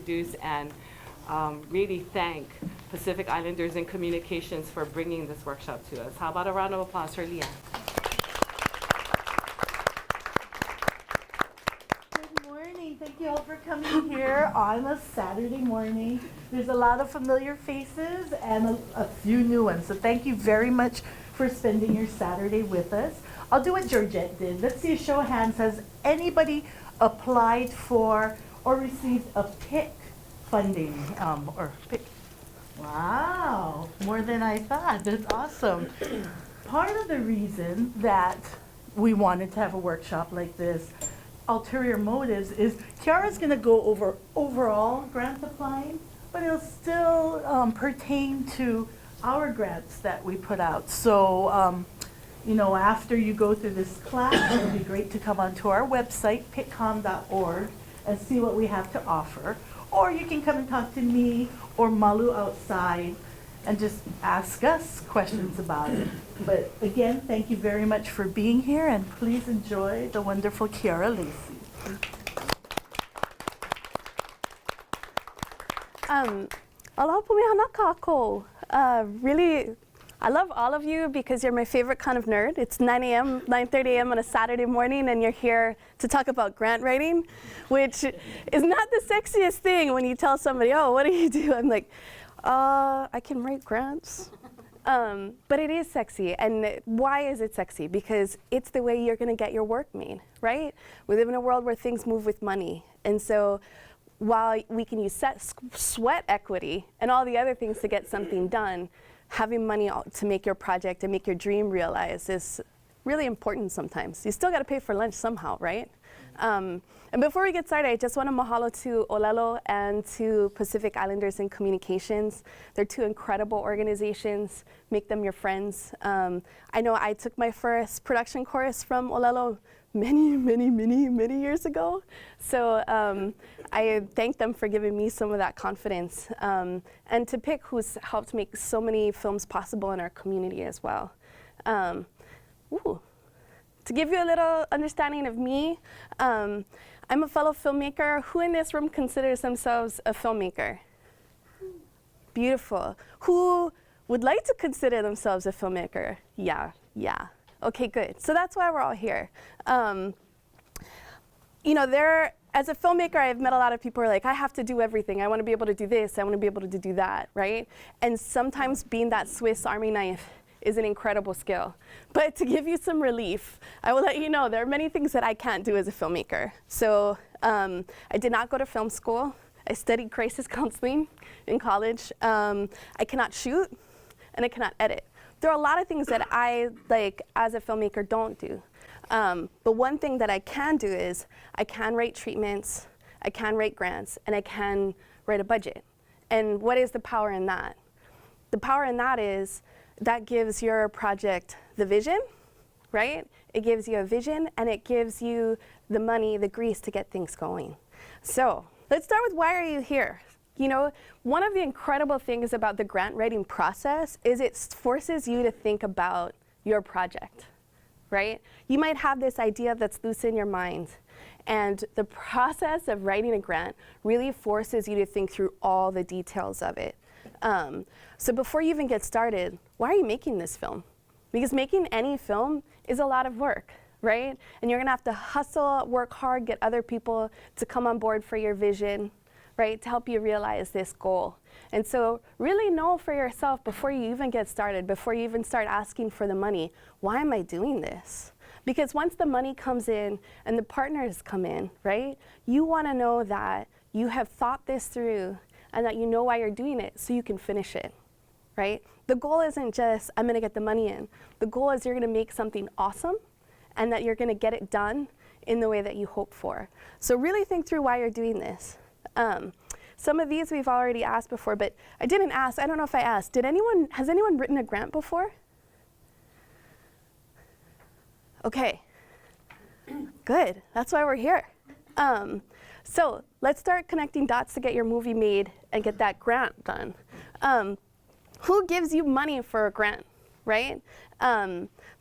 introduce and really thank Pacific Islanders in Communications for bringing this workshop to us. How about a round of applause for Leanne? Good morning. Thank you all for coming here on a Saturday morning. There's a lot of familiar faces and a few new ones. So thank you very much for spending your Saturday with us. I'll do what Georgette did. Let's see a show of hands. Has anybody applied for or received a PIC funding or PIC? Wow, more than I thought. That's awesome. Part of the reason that we wanted to have a workshop like this, ulterior motives, is Kiara's going to go over overall grant applying, but it'll still pertain to our grants that we put out. So, you know, after you go through this class, it would be great to come onto our website, piccom.org, and see what we have to offer. Or you can come and talk to me or Malu outside and just ask us questions about it. But again, thank you very much for being here, and please enjoy the wonderful Kiara Lacey. Aloha pumihanaka ako. Really, I love all of you because you're my favorite kind of nerd. It's 9 a.m., 9:30 a.m. on a Saturday morning, and you're here to talk about grant writing, which is not the sexiest thing when you tell somebody, oh, what do you do? I'm like, I can write grants. But it is sexy. And why is it sexy? Because it's the way you're going to get your work made, right? We live in a world where things move with money. And so while we can use sweat equity and all the other things to get something done, having money to make your project and make your dream realized is really important sometimes. You still got to pay for lunch somehow, right? And before we get started, I just want to mahalo to ʻŌlelo and to Pacific Islanders in Communications. They're two incredible organizations. Make them your friends. I know I took my first production course from ʻŌlelo many years ago. So I thank them for giving me some of that confidence. And to PIC, who's helped make so many films possible in our community as well. To give you a little understanding of me, I'm a fellow filmmaker. Who in this room considers themselves a filmmaker? Beautiful. Who would like to consider themselves a filmmaker? Yeah. Okay, good. So that's why we're all here. You know, as a filmmaker, I've met a lot of people who are like, I have to do everything. I want to be able to do this. I want to be able to do that, right? And sometimes being that Swiss Army knife is an incredible skill. But to give you some relief, I will let you know there are many things that I can't do as a filmmaker. So I did not go to film school. I studied crisis counseling in college. I cannot shoot, and I cannot edit. There are a lot of things that I, like, as a filmmaker, don't do. But one thing that I can do is I can write treatments, I can write grants, and I can write a budget. And what is the power in that? The power in that is that gives your project the vision, right? It gives you a vision, and it gives you the money, the grease to get things going. So let's start with, why are you here? You know, one of the incredible things about the grant writing process is it forces you to think about your project, right? You might have this idea that's loose in your mind, and the process of writing a grant really forces you to think through all the details of it. So before you even get started, why are you making this film? Because making any film is a lot of work, right? And you're gonna have to hustle, work hard, get other people to come on board for your vision, right, to help you realize this goal. And so really know for yourself before you even get started, before you even start asking for the money, why am I doing this? Because once the money comes in and the partners come in, right, you wanna know that you have thought this through and that you know why you're doing it so you can finish it, right? The goal isn't just, I'm gonna get the money in. The goal is you're gonna make something awesome and that you're gonna get it done in the way that you hope for. So really think through why you're doing this. Some of these we've already asked before, but I didn't ask, I don't know if I asked, has anyone written a grant before? Okay, good, that's why we're here. So let's start connecting dots to get your movie made and get that grant done. Who gives you money for a grant, right?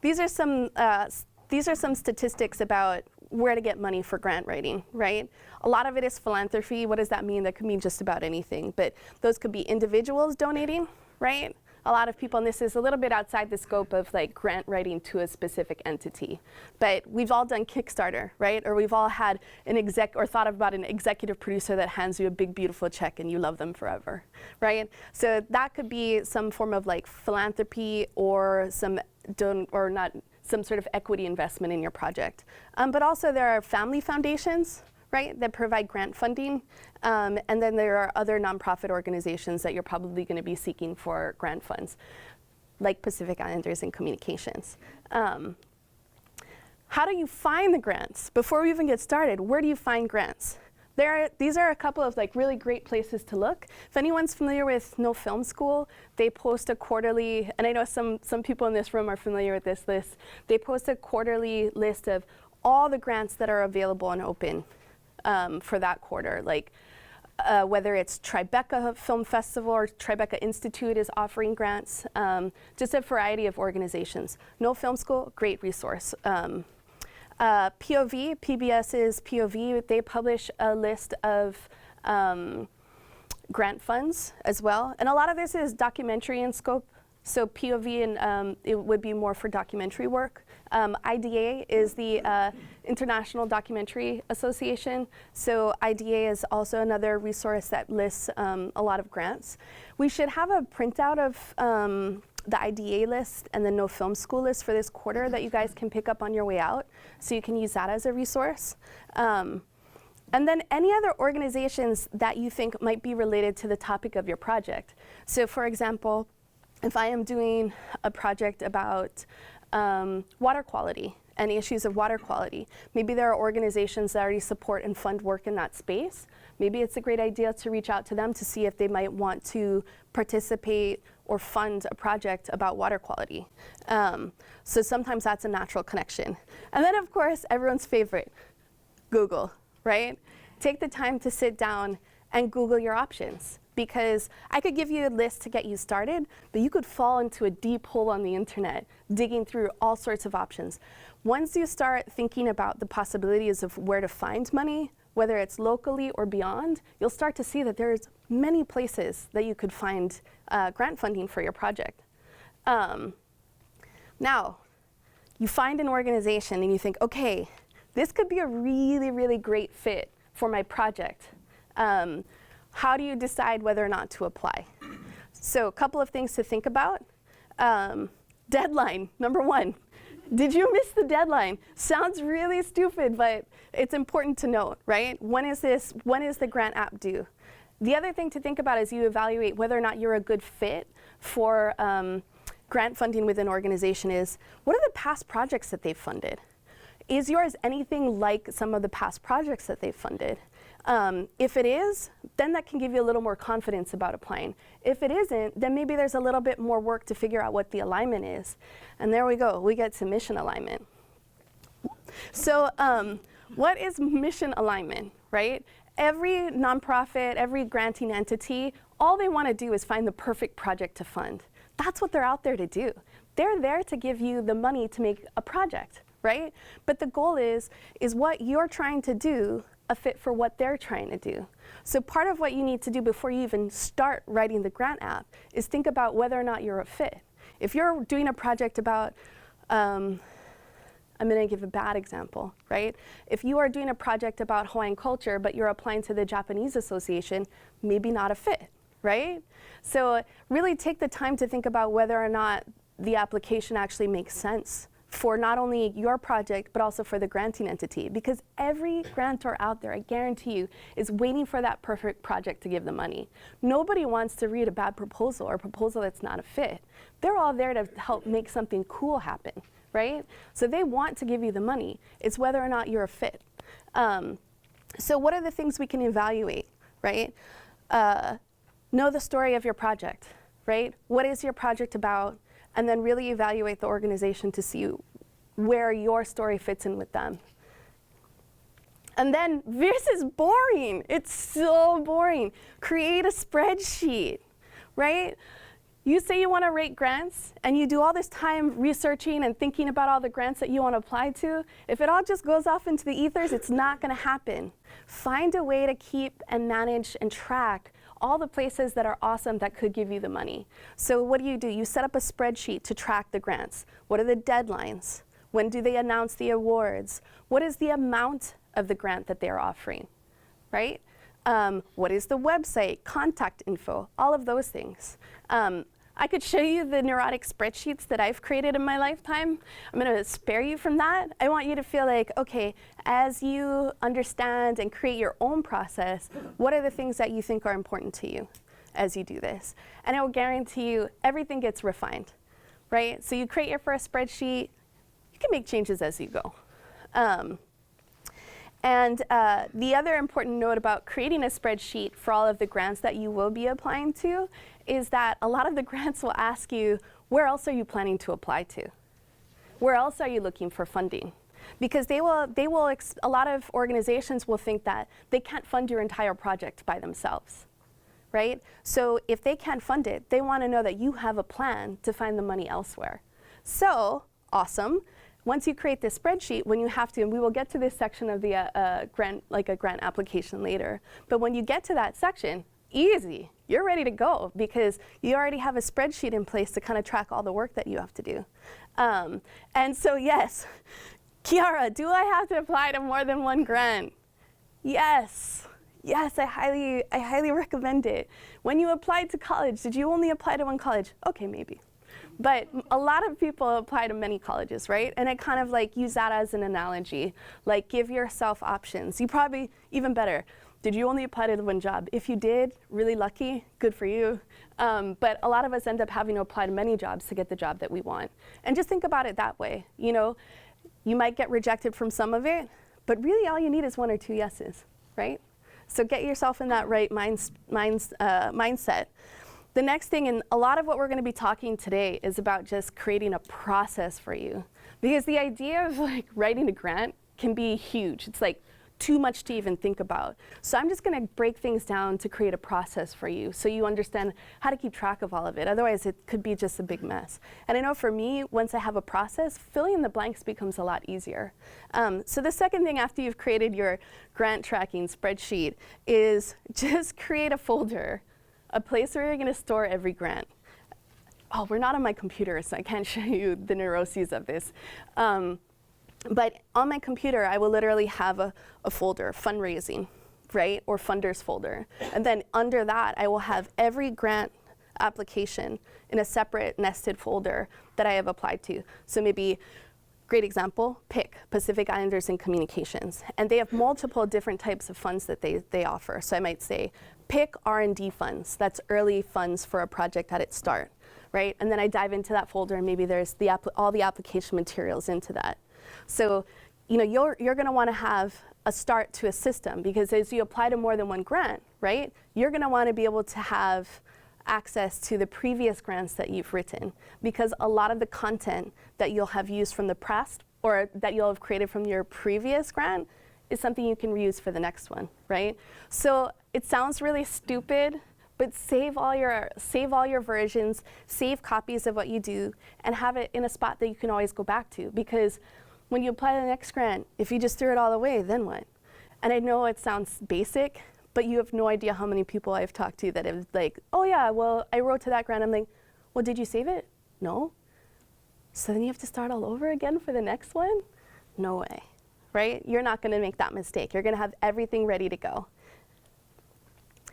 These are some statistics about where to get money for grant writing, right? A lot of it is philanthropy. What does that mean? That could mean just about anything, but those could be individuals donating, right? A lot of people, and this is a little bit outside the scope of like grant writing to a specific entity, but we've all done Kickstarter, right? Or we've all had an or thought about an executive producer that hands you a big, beautiful check and you love them forever, right? So that could be some form of like philanthropy or some sort of equity investment in your project. But also there are family foundations, right, that provide grant funding. And then there are other nonprofit organizations that you're probably going to be seeking for grant funds, like Pacific Islanders in Communications. How do you find the grants? Before we even get started, where do you find grants? These are a couple of like really great places to look. If anyone's familiar with No Film School, they post a quarterly, and I know some people in this room are familiar with this list, they post a quarterly list of all the grants that are available and open for that quarter. Like whether it's Tribeca Film Festival or Tribeca Institute is offering grants, just a variety of organizations. No Film School, great resource. POV, PBS's POV, they publish a list of grant funds as well. And a lot of this is documentary in scope. So POV, and it would be more for documentary work. IDA is the International Documentary Association. So IDA is also another resource that lists a lot of grants. We should have a printout of the IDA list and the No Film School list for this quarter that you guys can pick up on your way out. So you can use that as a resource. And then any other organizations that you think might be related to the topic of your project. So for example, if I am doing a project about water quality and issues of water quality, maybe there are organizations that already support and fund work in that space. Maybe it's a great idea to reach out to them to see if they might want to participate or fund a project about water quality. So sometimes that's a natural connection. And then of course, everyone's favorite, Google, right? Take the time to sit down and Google your options. Because I could give you a list to get you started, but you could fall into a deep hole on the internet, digging through all sorts of options. Once you start thinking about the possibilities of where to find money, whether it's locally or beyond, you'll start to see that there's many places that you could find grant funding for your project. Now, you find an organization and you think, okay, this could be a really, really great fit for my project. How do you decide whether or not to apply? So a couple of things to think about. Deadline, number one. Did you miss the deadline? Sounds really stupid, but it's important to note, right? When is the grant app due? The other thing to think about is you evaluate whether or not you're a good fit for grant funding with an organization is, what are the past projects that they've funded? Is yours anything like some of the past projects that they've funded? If it is, then that can give you a little more confidence about applying. If it isn't, then maybe there's a little bit more work to figure out what the alignment is. And there we go, we get to mission alignment. So what is mission alignment, right? Every nonprofit, every granting entity, all they want to do is find the perfect project to fund. That's what they're out there to do. They're there to give you the money to make a project, right? But the goal is what you're trying to do a fit for what they're trying to do. So part of what you need to do before you even start writing the grant app is think about whether or not you're a fit. If you're doing a project about, I'm going to give a bad example, right? If you are doing a project about Hawaiian culture, but you're applying to the Japanese Association, maybe not a fit, right? So really take the time to think about whether or not the application actually makes sense for not only your project, but also for the granting entity. Because every grantor out there, I guarantee you, is waiting for that perfect project to give them money. Nobody wants to read a bad proposal or a proposal that's not a fit. They're all there to help make something cool happen, right? So they want to give you the money. It's whether or not you're a fit. So what are the things we can evaluate, right? Know the story of your project, right? What is your project about? And then really evaluate the organization to see where your story fits in with them. And then, this is boring. It's so boring. Create a spreadsheet, right? You say you want to rate grants, and you do all this time researching and thinking about all the grants that you want to apply to. If it all just goes off into the ethers, it's not going to happen. Find a way to keep and manage and track all the places that are awesome that could give you the money. So what do? You set up a spreadsheet to track the grants. What are the deadlines? When do they announce the awards? What is the amount of the grant that they're offering, right? What is the website, contact info, all of those things. I could show you the neurotic spreadsheets that I've created in my lifetime. I'm going to spare you from that. I want you to feel like, okay, as you understand and create your own process, what are the things that you think are important to you as you do this? And I will guarantee you everything gets refined, right? So you create your first spreadsheet, you can make changes as you go. The other important note about creating a spreadsheet for all of the grants that you will be applying to is that a lot of the grants will ask you, where else are you planning to apply to? Where else are you looking for funding? Because a lot of organizations will think that they can't fund your entire project by themselves, right? So if they can't fund it, they want to know that you have a plan to find the money elsewhere. So, awesome. Once you create this spreadsheet, when you have to, and we will get to this section of the grant application later, but when you get to that section, easy, you're ready to go because you already have a spreadsheet in place to kind of track all the work that you have to do. And so yes, Kiara, do I have to apply to more than one grant? Yes, I highly recommend it. When you applied to college, did you only apply to one college? Okay, maybe. But a lot of people apply to many colleges, right? And I kind of like use that as an analogy. Like give yourself options. You probably, even better, did you only apply to one job? If you did, really lucky, good for you. But a lot of us end up having to apply to many jobs to get the job that we want. And just think about it that way. You know, you might get rejected from some of it, but really all you need is 1 or 2 yeses, right? So get yourself in that right mindset. The next thing, and a lot of what we're going to be talking today is about just creating a process for you. Because the idea of like writing a grant can be huge. It's like too much to even think about. So I'm just going to break things down to create a process for you so you understand how to keep track of all of it. Otherwise, it could be just a big mess. And I know for me, once I have a process, filling in the blanks becomes a lot easier. So the second thing after you've created your grant tracking spreadsheet is just create a folder. A place where you're going to store every grant. Oh, we're not on my computer, so I can't show you the neuroses of this. But on my computer, I will literally have a folder, fundraising, right? Or funders folder. And then under that, I will have every grant application in a separate nested folder that I have applied to. So maybe, great example, PIC, Pacific Islanders in Communications. And they have multiple different types of funds that they offer. So I might say, PIC R&D funds, that's early funds for a project at its start, right? And then I dive into that folder and maybe there's all the application materials into that. So, you know, you're gonna wanna have a start to a system because as you apply to more than one grant, right? You're gonna wanna be able to have access to the previous grants that you've written because a lot of the content that you'll have used from the past or that you'll have created from your previous grant is something you can reuse for the next one, right? So it sounds really stupid, but save all your versions, save copies of what you do, and have it in a spot that you can always go back to. Because when you apply to the next grant, if you just threw it all away, then what? And I know it sounds basic, but you have no idea how many people I've talked to that have like, oh yeah, well, I wrote to that grant. I'm like, well, did you save it? No. So then you have to start all over again for the next one? No way. Right? You're not going to make that mistake. You're going to have everything ready to go.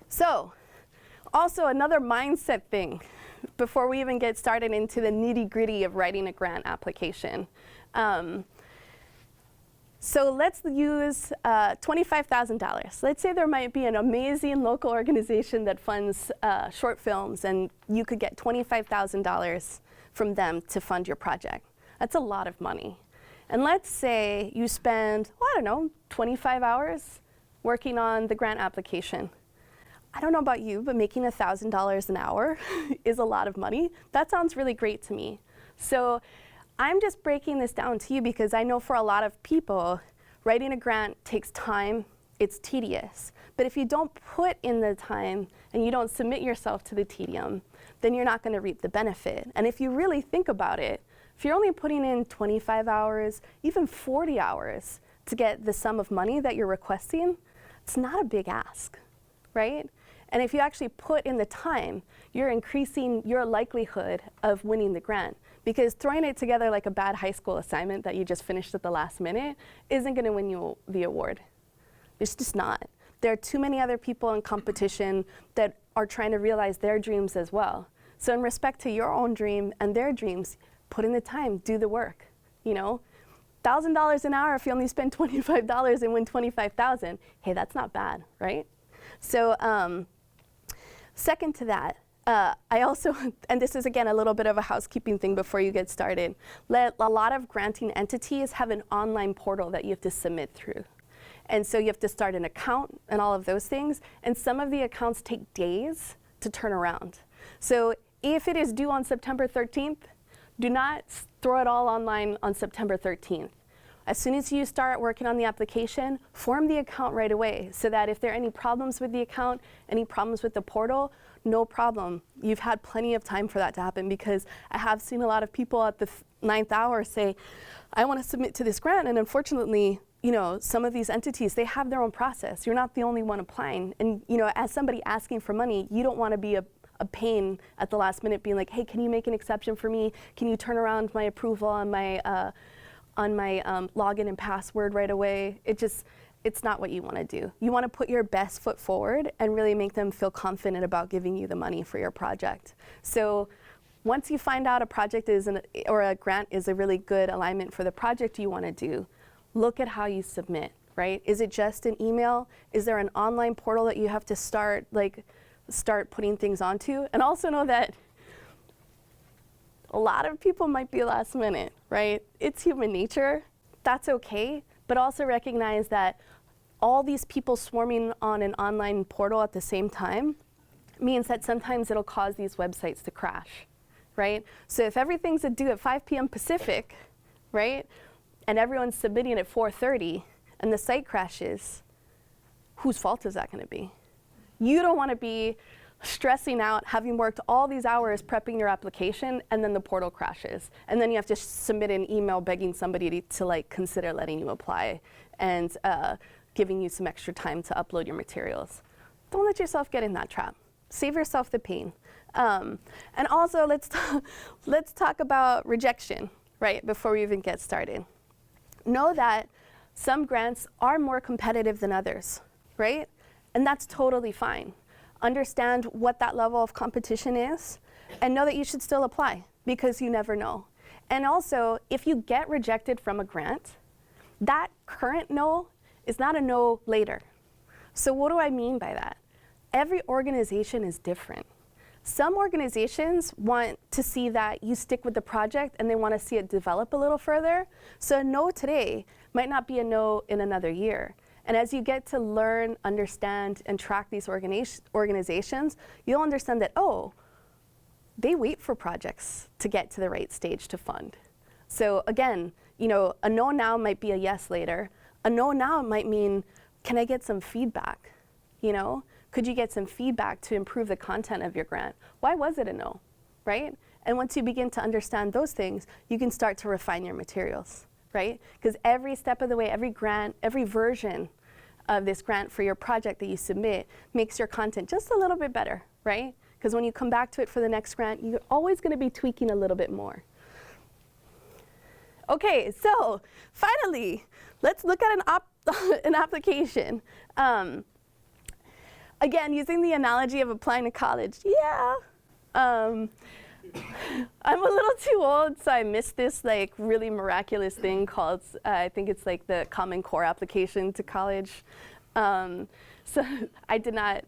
So, also another mindset thing before we even get started into the nitty-gritty of writing a grant application. So let's use $25,000. Let's say there might be an amazing local organization that funds short films and you could get $25,000 from them to fund your project. That's a lot of money. And let's say you spend, well, I don't know, 25 hours working on the grant application. I don't know about you, but making $1,000 an hour is a lot of money. That sounds really great to me. So I'm just breaking this down to you because I know for a lot of people, writing a grant takes time, it's tedious. But if you don't put in the time and you don't submit yourself to the tedium, then you're not going to reap the benefit. And if you really think about it, if you're only putting in 25 hours, even 40 hours to get the sum of money that you're requesting, it's not a big ask, right? And if you actually put in the time, you're increasing your likelihood of winning the grant. Because throwing it together like a bad high school assignment that you just finished at the last minute isn't going to win you the award. It's just not. There are too many other people in competition that are trying to realize their dreams as well. So in respect to your own dream and their dreams, put in the time, do the work. You know, $1,000 an hour if you only spend $25 and win $25,000. Hey, that's not bad, right? So second to that, I also, and this is again a little bit of a housekeeping thing before you get started, a lot of granting entities have an online portal that you have to submit through. And so you have to start an account and all of those things. And some of the accounts take days to turn around. So if it is due on September 13th, do not throw it all online on September 13th. As soon as you start working on the application, form the account right away so that if there are any problems with the account, any problems with the portal, no problem. You've had plenty of time for that to happen, because I have seen a lot of people at the 9th hour say, I want to submit to this grant, and unfortunately, you know, some of these entities, they have their own process. You're not the only one applying. And you know, as somebody asking for money, you don't want to be a pain at the last minute being like, hey, can you make an exception for me? Can you turn around my approval on my login and password right away? It's not what you want to do. You want to put your best foot forward and really make them feel confident about giving you the money for your project. So once you find out a project or a grant is a really good alignment for the project you want to do, look at how you submit, right? Is it just an email? Is there an online portal that you have to start putting things onto? And also know that a lot of people might be last minute, right? It's human nature. That's okay. But also recognize that all these people swarming on an online portal at the same time means that sometimes it'll cause these websites to crash, right? So if everything's due at 5 p.m. Pacific, right, and everyone's submitting at 4:30 and the site crashes, whose fault is that going to be? You don't want to be stressing out, having worked all these hours prepping your application, and then the portal crashes. And then you have to submit an email begging somebody to like consider letting you apply and giving you some extra time to upload your materials. Don't let yourself get in that trap. Save yourself the pain. And also, let's talk about rejection, right, before we even get started. Know that some grants are more competitive than others, right? And that's totally fine. Understand what that level of competition is, and know that you should still apply, because you never know. And also, if you get rejected from a grant, that current no is not a no later. So what do I mean by that? Every organization is different. Some organizations want to see that you stick with the project and they want to see it develop a little further. So a no today might not be a no in another year. And as you get to learn, understand, and track these organizations, you'll understand that, oh, they wait for projects to get to the right stage to fund. So again, you know, a no now might be a yes later. A no now might mean, can I get some feedback? You know, could you get some feedback to improve the content of your grant? Why was it a no, right? And once you begin to understand those things, you can start to refine your materials, right? Because every step of the way, every grant, every version of this grant for your project that you submit makes your content just a little bit better, right? Because when you come back to it for the next grant, you're always going to be tweaking a little bit more. Okay, so finally, let's look at an application. Again, using the analogy of applying to college, yeah. I'm a little too old, so I missed this like really miraculous thing called, I think it's like the Common Core application to college. So I did not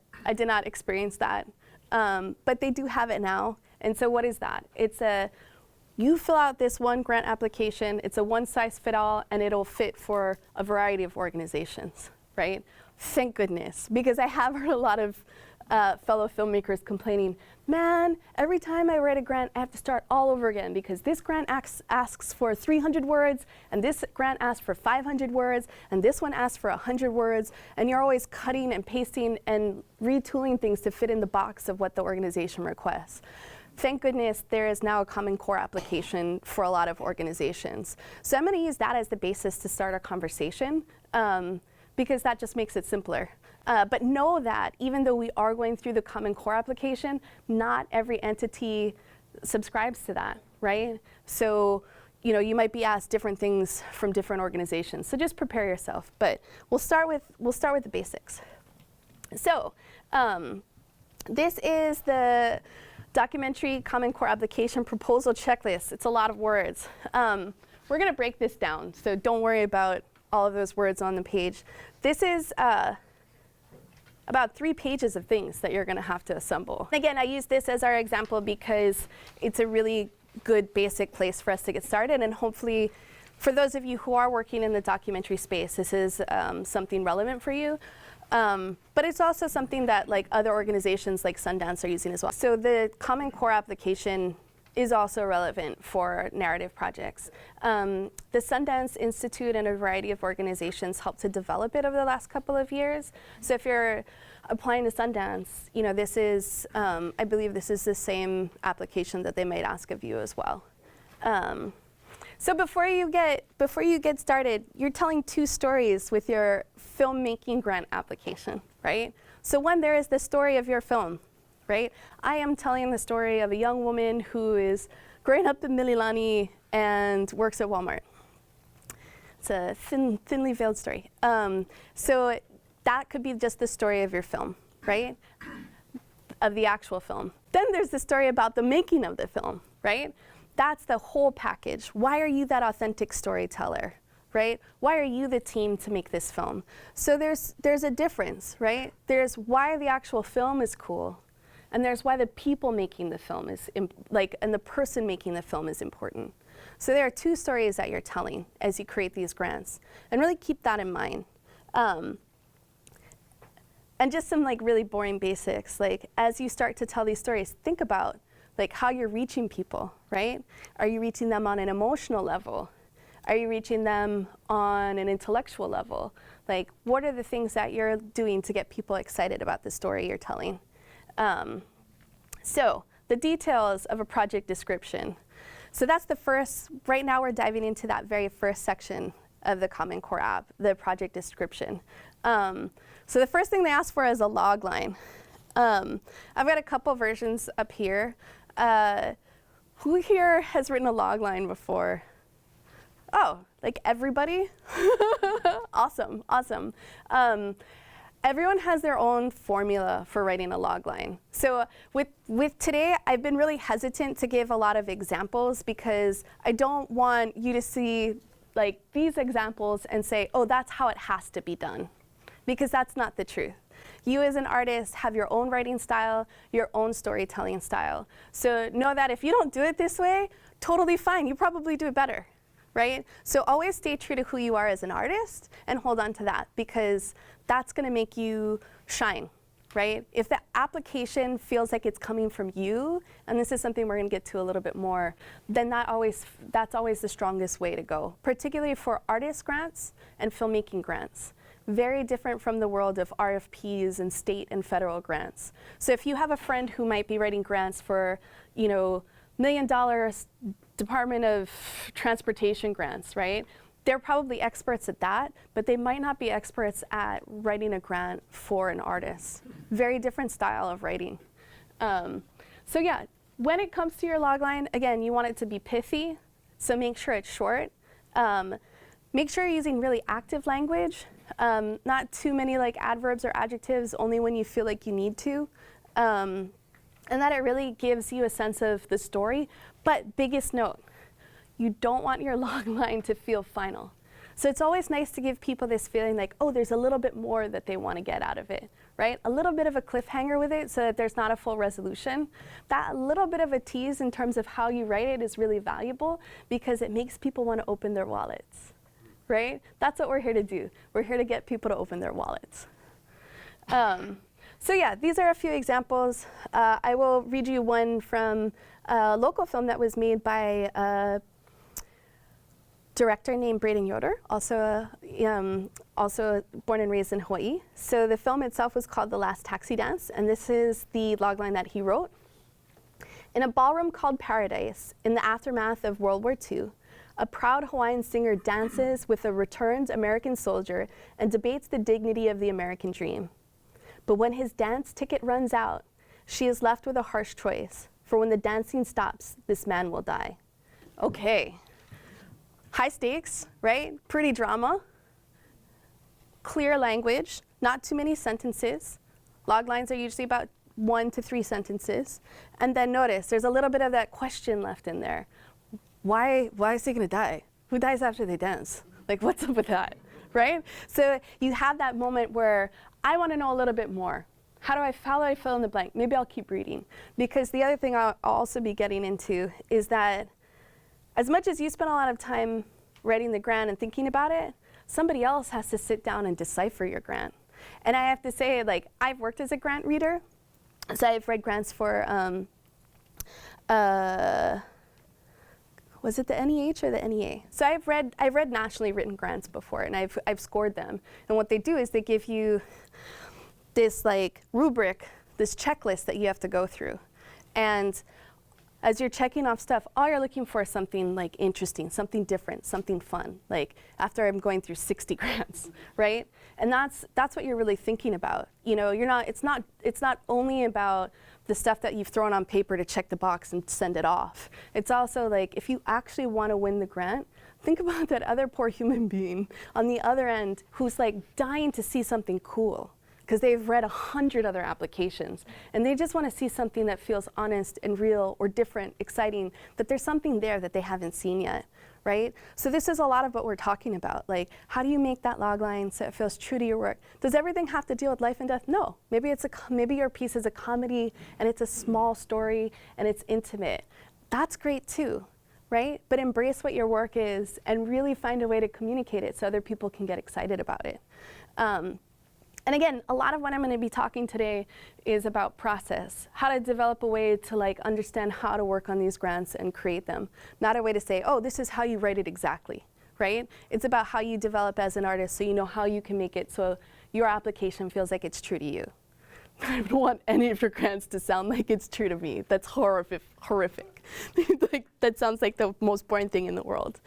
experience that, but they do have it now. And so what is that? You fill out this one grant application, it's a one-size-fits-all, and it'll fit for a variety of organizations, right? Thank goodness, because I have heard a lot of fellow filmmakers complaining, man, every time I write a grant, I have to start all over again because this grant asks for 300 words, and this grant asks for 500 words, and this one asks for 100 words, and you're always cutting and pasting and retooling things to fit in the box of what the organization requests. Thank goodness there is now a Common Core application for a lot of organizations. So I'm going to use that as the basis to start our conversation because that just makes it simpler. But know that even though we are going through the Common Core application, not every entity subscribes to that, right? So, you know, you might be asked different things from different organizations. So just prepare yourself. But we'll start with the basics. So this is the Documentary Common Core Application Proposal Checklist. It's a lot of words. We're going to break this down, so don't worry about all of those words on the page. This is about 3 pages of things that you're going to have to assemble. Again, I use this as our example because it's a really good basic place for us to get started, and hopefully for those of you who are working in the documentary space, this is something relevant for you. But it's also something that like other organizations like Sundance are using as well. So the Common Core application is also relevant for narrative projects. The Sundance Institute and a variety of organizations helped to develop it over the last couple of years. So if you're applying to Sundance, you know, this is, I believe this is the same application that they might ask of you as well. So before you get started, you're telling 2 stories with your filmmaking grant application, right? So one, there is the story of your film, right? I am telling the story of a young woman who is growing up in Mililani and works at Walmart. It's a thinly veiled story. So that could be just the story of your film, right? Of the actual film. Then there's the story about the making of the film, right? That's the whole package. Why are you that authentic storyteller, right? Why are you the team to make this film? So there's a difference, right? There's why the actual film is cool, and there's why the people making the film is, and the person making the film is important. So there are 2 stories that you're telling as you create these grants, and really keep that in mind. And just some like really boring basics, like as you start to tell these stories, think about like how you're reaching people, right? Are you reaching them on an emotional level? Are you reaching them on an intellectual level? Like, what are the things that you're doing to get people excited about the story you're telling? So the details of a project description. So that's the first, right now we're diving into that very first section of the Common Core app, the project description. So the first thing they ask for is a logline. I've got a couple versions up here. Who here has written a logline before? Oh, like everybody? Awesome, awesome. Everyone has their own formula for writing a logline. So with today, I've been really hesitant to give a lot of examples because I don't want you to see like these examples and say, oh, that's how it has to be done, because that's not the truth. You as an artist have your own writing style, your own storytelling style. So know that if you don't do it this way, totally fine. You probably do it better, right? So always stay true to who you are as an artist and hold on to that, because that's going to make you shine, right? If the application feels like it's coming from you, and this is something we're going to get to a little bit more, then that's always the strongest way to go, particularly for artist grants and filmmaking grants. Very different from the world of RFPs and state and federal grants. So if you have a friend who might be writing grants for, you know, $1 million Department of Transportation grants, right? They're probably experts at that, but they might not be experts at writing a grant for an artist. Very different style of writing. So yeah, when it comes to your logline, again, you want it to be pithy, so make sure it's short. Make sure you're using really active language. Not too many like adverbs or adjectives, only when you feel like you need to. And that it really gives you a sense of the story. But biggest note, you don't want your logline to feel final. So it's always nice to give people this feeling like, oh, there's a little bit more that they want to get out of it, right? A little bit of a cliffhanger with it so that there's not a full resolution. That little bit of a tease in terms of how you write it is really valuable because it makes people want to open their wallets. Right? That's what we're here to do. We're here to get people to open their wallets. So yeah, these are a few examples. I will read you one from a local film that was made by a director named Braden Yoder, also born and raised in Hawaii. So the film itself was called The Last Taxi Dance, and this is the logline that he wrote. In a ballroom called Paradise, in the aftermath of World War II, a proud Hawaiian singer dances with a returned American soldier and debates the dignity of the American dream. But when his dance ticket runs out, she is left with a harsh choice. For when the dancing stops, this man will die. Okay. High stakes, right? Pretty drama. Clear language, not too many sentences. Log lines are usually about 1 to 3 sentences. And then notice, there's a little bit of that question left in there. Why is he gonna die? Who dies after they dance? Like, what's up with that, right? So you have that moment where I wanna know a little bit more. How do I fill in the blank? Maybe I'll keep reading. Because the other thing I'll also be getting into is that as much as you spend a lot of time writing the grant and thinking about it, somebody else has to sit down and decipher your grant. And I have to say, like, I've worked as a grant reader. So I've read grants for, was it the NEH or the NEA? So I've read nationally written grants before, and I've scored them. And what they do is they give you this like rubric, this checklist that you have to go through. And as you're checking off stuff, all you're looking for is something like interesting, something different, something fun. Like after I'm going through 60 grants, right? And that's what you're really thinking about. You know, it's not only about the stuff that you've thrown on paper to check the box and send it off. It's also like, if you actually want to win the grant, think about that other poor human being on the other end who's like dying to see something cool, because they've read 100 other applications, and they just want to see something that feels honest and real or different, exciting, that there's something there that they haven't seen yet, right? So this is a lot of what we're talking about. Like, how do you make that log line so it feels true to your work? Does everything have to deal with life and death? No. Maybe your piece is a comedy, and it's a small story, and it's intimate. That's great too, right? But embrace what your work is, and really find a way to communicate it so other people can get excited about it. And again, a lot of what I'm going to be talking today is about process, how to develop a way to like understand how to work on these grants and create them. Not a way to say, oh, this is how you write it exactly, right? It's about how you develop as an artist so you know how you can make it so your application feels like it's true to you. I don't want any of your grants to sound like it's true to me. That's horrific. Like, that sounds like the most boring thing in the world.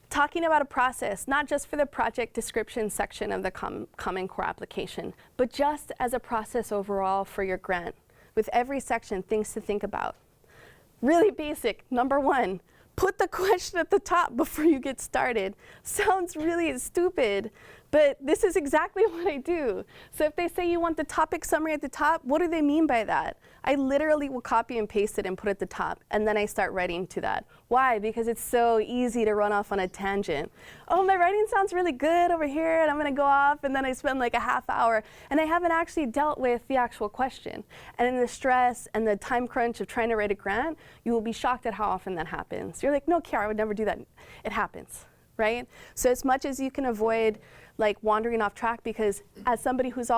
Talking about a process, not just for the project description section of the Common Core application, but just as a process overall for your grant. With every section, things to think about. Really basic, number 1, put the question at the top before you get started. Sounds really stupid, but this is exactly what I do. So if they say you want the topic summary at the top, what do they mean by that? I literally will copy and paste it and put it at the top, and then I start writing to that. Why? Because it's so easy to run off on a tangent. Oh, my writing sounds really good over here, and I'm gonna go off, and then I spend like a half hour, and I haven't actually dealt with the actual question. And in the stress and the time crunch of trying to write a grant, you will be shocked at how often that happens. You're like, no, Kiara, I would never do that. It happens, right? So as much as you can avoid like wandering off track, because as somebody who's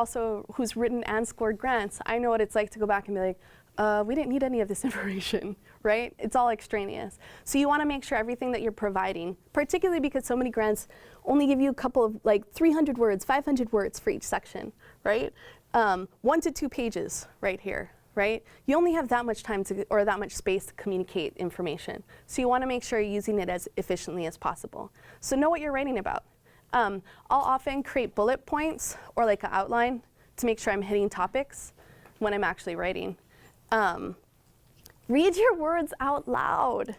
written and scored grants, I know what it's like to go back and be like, we didn't need any of this information, right? It's all extraneous. So you want to make sure everything that you're providing, particularly because so many grants only give you a couple of like 300 words, 500 words for each section, right? 1 to 2 pages right here, right? You only have that much time or that much space to communicate information. So you want to make sure you're using it as efficiently as possible. So know what you're writing about. I'll often create bullet points or like an outline to make sure I'm hitting topics when I'm actually writing. Read your words out loud.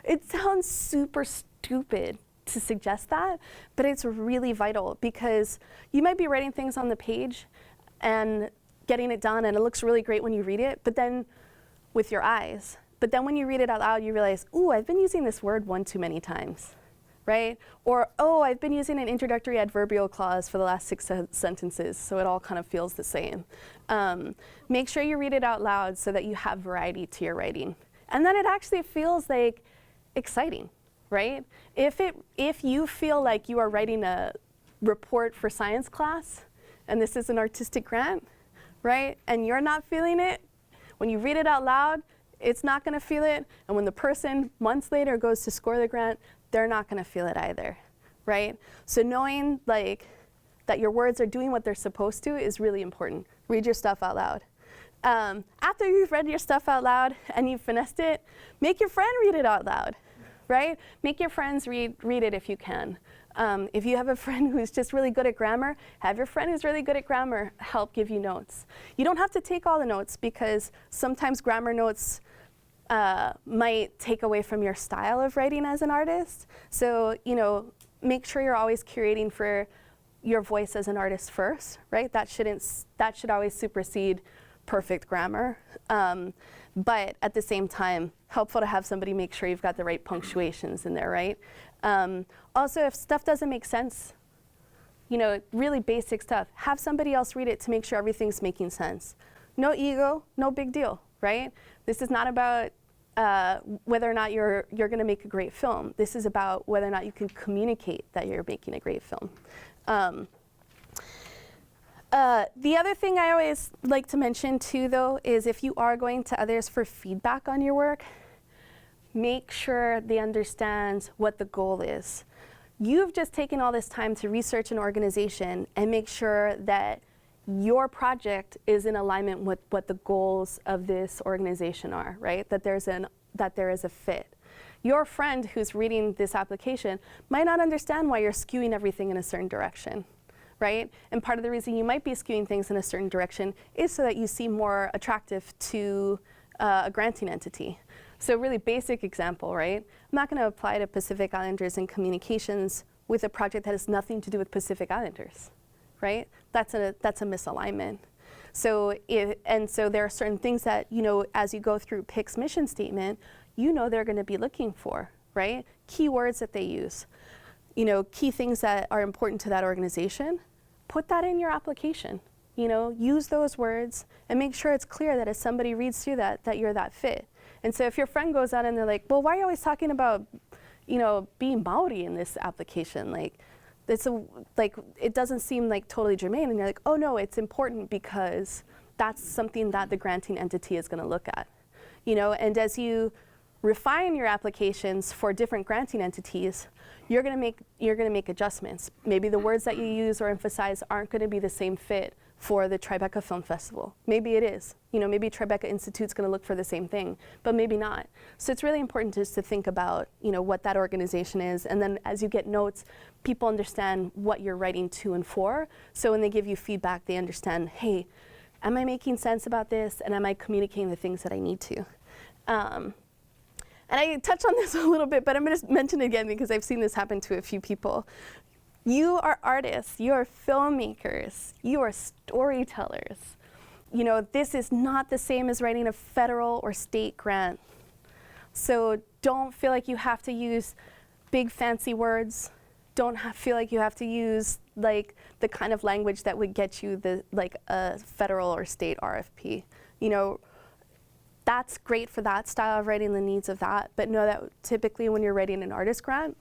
It sounds super stupid to suggest that, but it's really vital, because you might be writing things on the page and getting it done, and it looks really great when you read it, but then with your eyes. But then when you read it out loud, you realize, ooh, I've been using this word 1 too many times. Right? Or, oh, I've been using an introductory adverbial clause for the last 6 sentences, so it all kind of feels the same. Make sure you read it out loud so that you have variety to your writing. And then it actually feels like exciting, right? If you feel like you are writing a report for science class, and this is an artistic grant, right? And you're not feeling it, when you read it out loud, it's not going to feel it. And when the person months later goes to score the grant, they're not going to feel it either, right? So knowing like that your words are doing what they're supposed to is really important. Read your stuff out loud. After you've read your stuff out loud and you've finessed it, make your friend read it out loud, right? Make your friends read it if you can. If you have a friend who's just really good at grammar, have your friend who's really good at grammar help give you notes. You don't have to take all the notes because sometimes grammar notes might take away from your style of writing as an artist. So, you know, make sure you're always curating for your voice as an artist first, right? That should always supersede perfect grammar. But at the same time, helpful to have somebody make sure you've got the right punctuations in there, right? Also, if stuff doesn't make sense, you know, really basic stuff, have somebody else read it to make sure everything's making sense. No ego, no big deal, right? This is not about whether or not you're going to make a great film. This is about whether or not you can communicate that you're making a great film. The other thing I always like to mention too, though, is if you are going to others for feedback on your work, make sure they understand what the goal is. You've just taken all this time to research an organization and make sure that your project is in alignment with what the goals of this organization are, right? That there is a fit. Your friend who's reading this application might not understand why you're skewing everything in a certain direction, right? And part of the reason you might be skewing things in a certain direction is so that you seem more attractive to a granting entity. So really basic example, right? I'm not going to apply to Pacific Islanders in communications with a project that has nothing to do with Pacific Islanders, right? That's a misalignment. So so there are certain things that, you know, as you go through PIC's mission statement, you know they're going to be looking for, right? Keywords that they use, you know, key things that are important to that organization. Put that in your application. You know, use those words and make sure it's clear that as somebody reads through that you're that fit. And so if your friend goes out and they're like, well, why are you always talking about, you know, being Maori in this application? Like, it doesn't seem like totally germane. And you're like, oh no, it's important because that's something that the granting entity is going to look at. You know, and as you refine your applications for different granting entities, you're going to make adjustments. Maybe the words that you use or emphasize aren't going to be the same fit for the Tribeca Film Festival. Maybe it is. You know, maybe Tribeca Institute's going to look for the same thing, but maybe not. So it's really important just to think about, you know, what that organization is, and then as you get notes, people understand what you're writing to and for. So when they give you feedback, they understand, hey, am I making sense about this, and am I communicating the things that I need to? And I touched on this a little bit, but I'm going to mention it again because I've seen this happen to a few people. You are artists, you are filmmakers, you are storytellers. You know, this is not the same as writing a federal or state grant. So don't feel like you have to use big fancy words. Don't feel like you have to use like the kind of language that would get you a federal or state RFP. You know, that's great for that style of writing, the needs of that, but know that typically when you're writing an artist grant,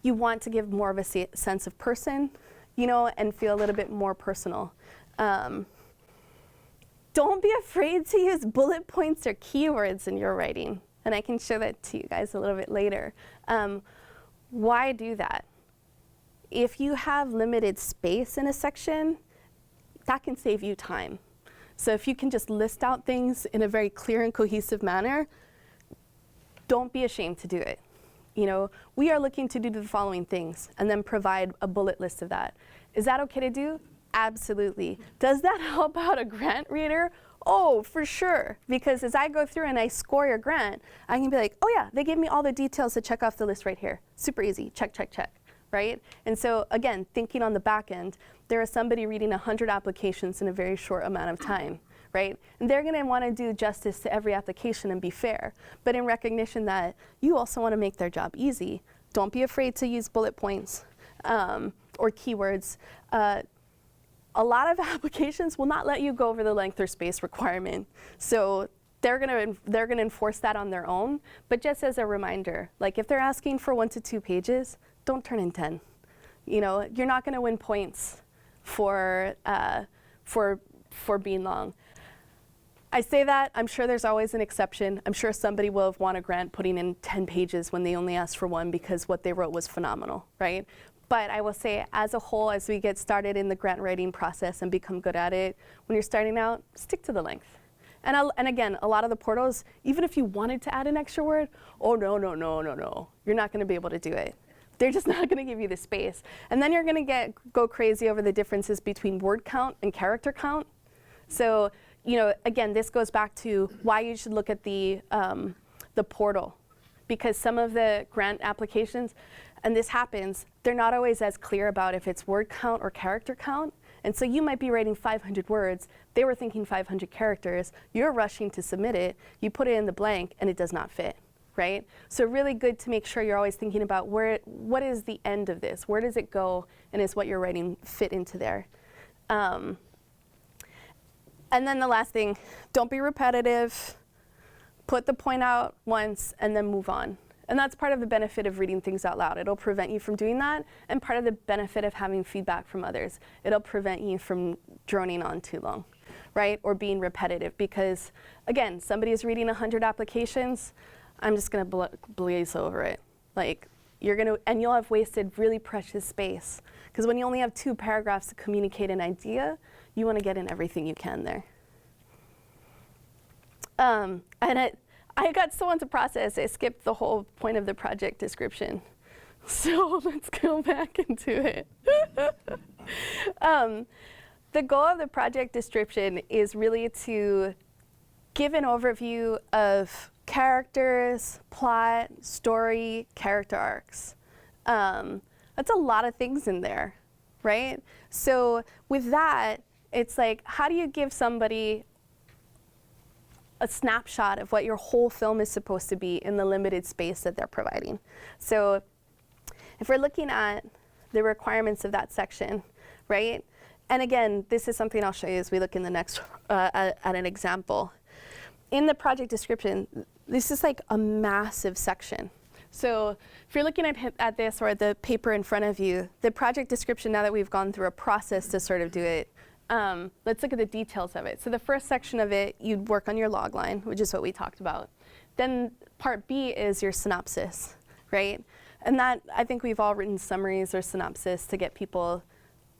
you want to give more of a sense of person, you know, and feel a little bit more personal. Don't be afraid to use bullet points or keywords in your writing, and I can show that to you guys a little bit later. Why do that? If you have limited space in a section, that can save you time. So if you can just list out things in a very clear and cohesive manner, don't be ashamed to do it. You know, we are looking to do the following things and then provide a bullet list of that. Is that okay to do? Absolutely. Does that help out a grant reader? Oh, for sure. Because as I go through and I score your grant, I can be like, oh yeah, they gave me all the details to check off the list right here. Super easy, check, check, check, right? And so again, thinking on the back end, there is somebody reading 100 applications in a very short amount of time. Right? And they're going to want to do justice to every application and be fair. But in recognition that you also want to make their job easy, don't be afraid to use bullet points or keywords. A lot of applications will not let you go over the length or space requirement. So they're going to enforce that on their own. But just as a reminder, like if they're asking for 1 to 2 pages, don't turn in 10. You know, you're not going to win points for being long. I say that, I'm sure there's always an exception. I'm sure somebody will have won a grant putting in 10 pages when they only asked for one because what they wrote was phenomenal, right? But I will say, as a whole, as we get started in the grant writing process and become good at it, when you're starting out, stick to the length. And again, a lot of the portals, even if you wanted to add an extra word, oh, no, no, no, no, no. You're not going to be able to do it. They're just not going to give you the space. And then you're going to go crazy over the differences between word count and character count. So, you know, again, this goes back to why you should look at the portal. Because some of the grant applications, and this happens, they're not always as clear about if it's word count or character count. And so you might be writing 500 words. They were thinking 500 characters. You're rushing to submit it. You put it in the blank, and it does not fit, right? So really good to make sure you're always thinking about what is the end of this? Where does it go? And is what you're writing fit into there? And then the last thing, don't be repetitive. Put the point out once, and then move on. And that's part of the benefit of reading things out loud. It'll prevent you from doing that, and part of the benefit of having feedback from others. It'll prevent you from droning on too long, right? Or being repetitive, because again, somebody is reading 100 applications, I'm just gonna blaze over it. Like, and you'll have wasted really precious space. Because when you only have 2 paragraphs to communicate an idea, you wanna get in everything you can there. I got so into process, I skipped the whole point of the project description. So let's go back into it. The goal of the project description is really to give an overview of characters, plot, story, character arcs. That's a lot of things in there, right? So with that, it's like, how do you give somebody a snapshot of what your whole film is supposed to be in the limited space that they're providing? So if we're looking at the requirements of that section, right? And again, this is something I'll show you as we look in the next, at an example. In the project description, this is like a massive section. So if you're looking at this or at the paper in front of you, the project description, now that we've gone through a process to sort of do it, let's look at the details of it. So the first section of it, you'd work on your logline, which is what we talked about. Then part B is your synopsis, right? And that, I think we've all written summaries or synopsis to get people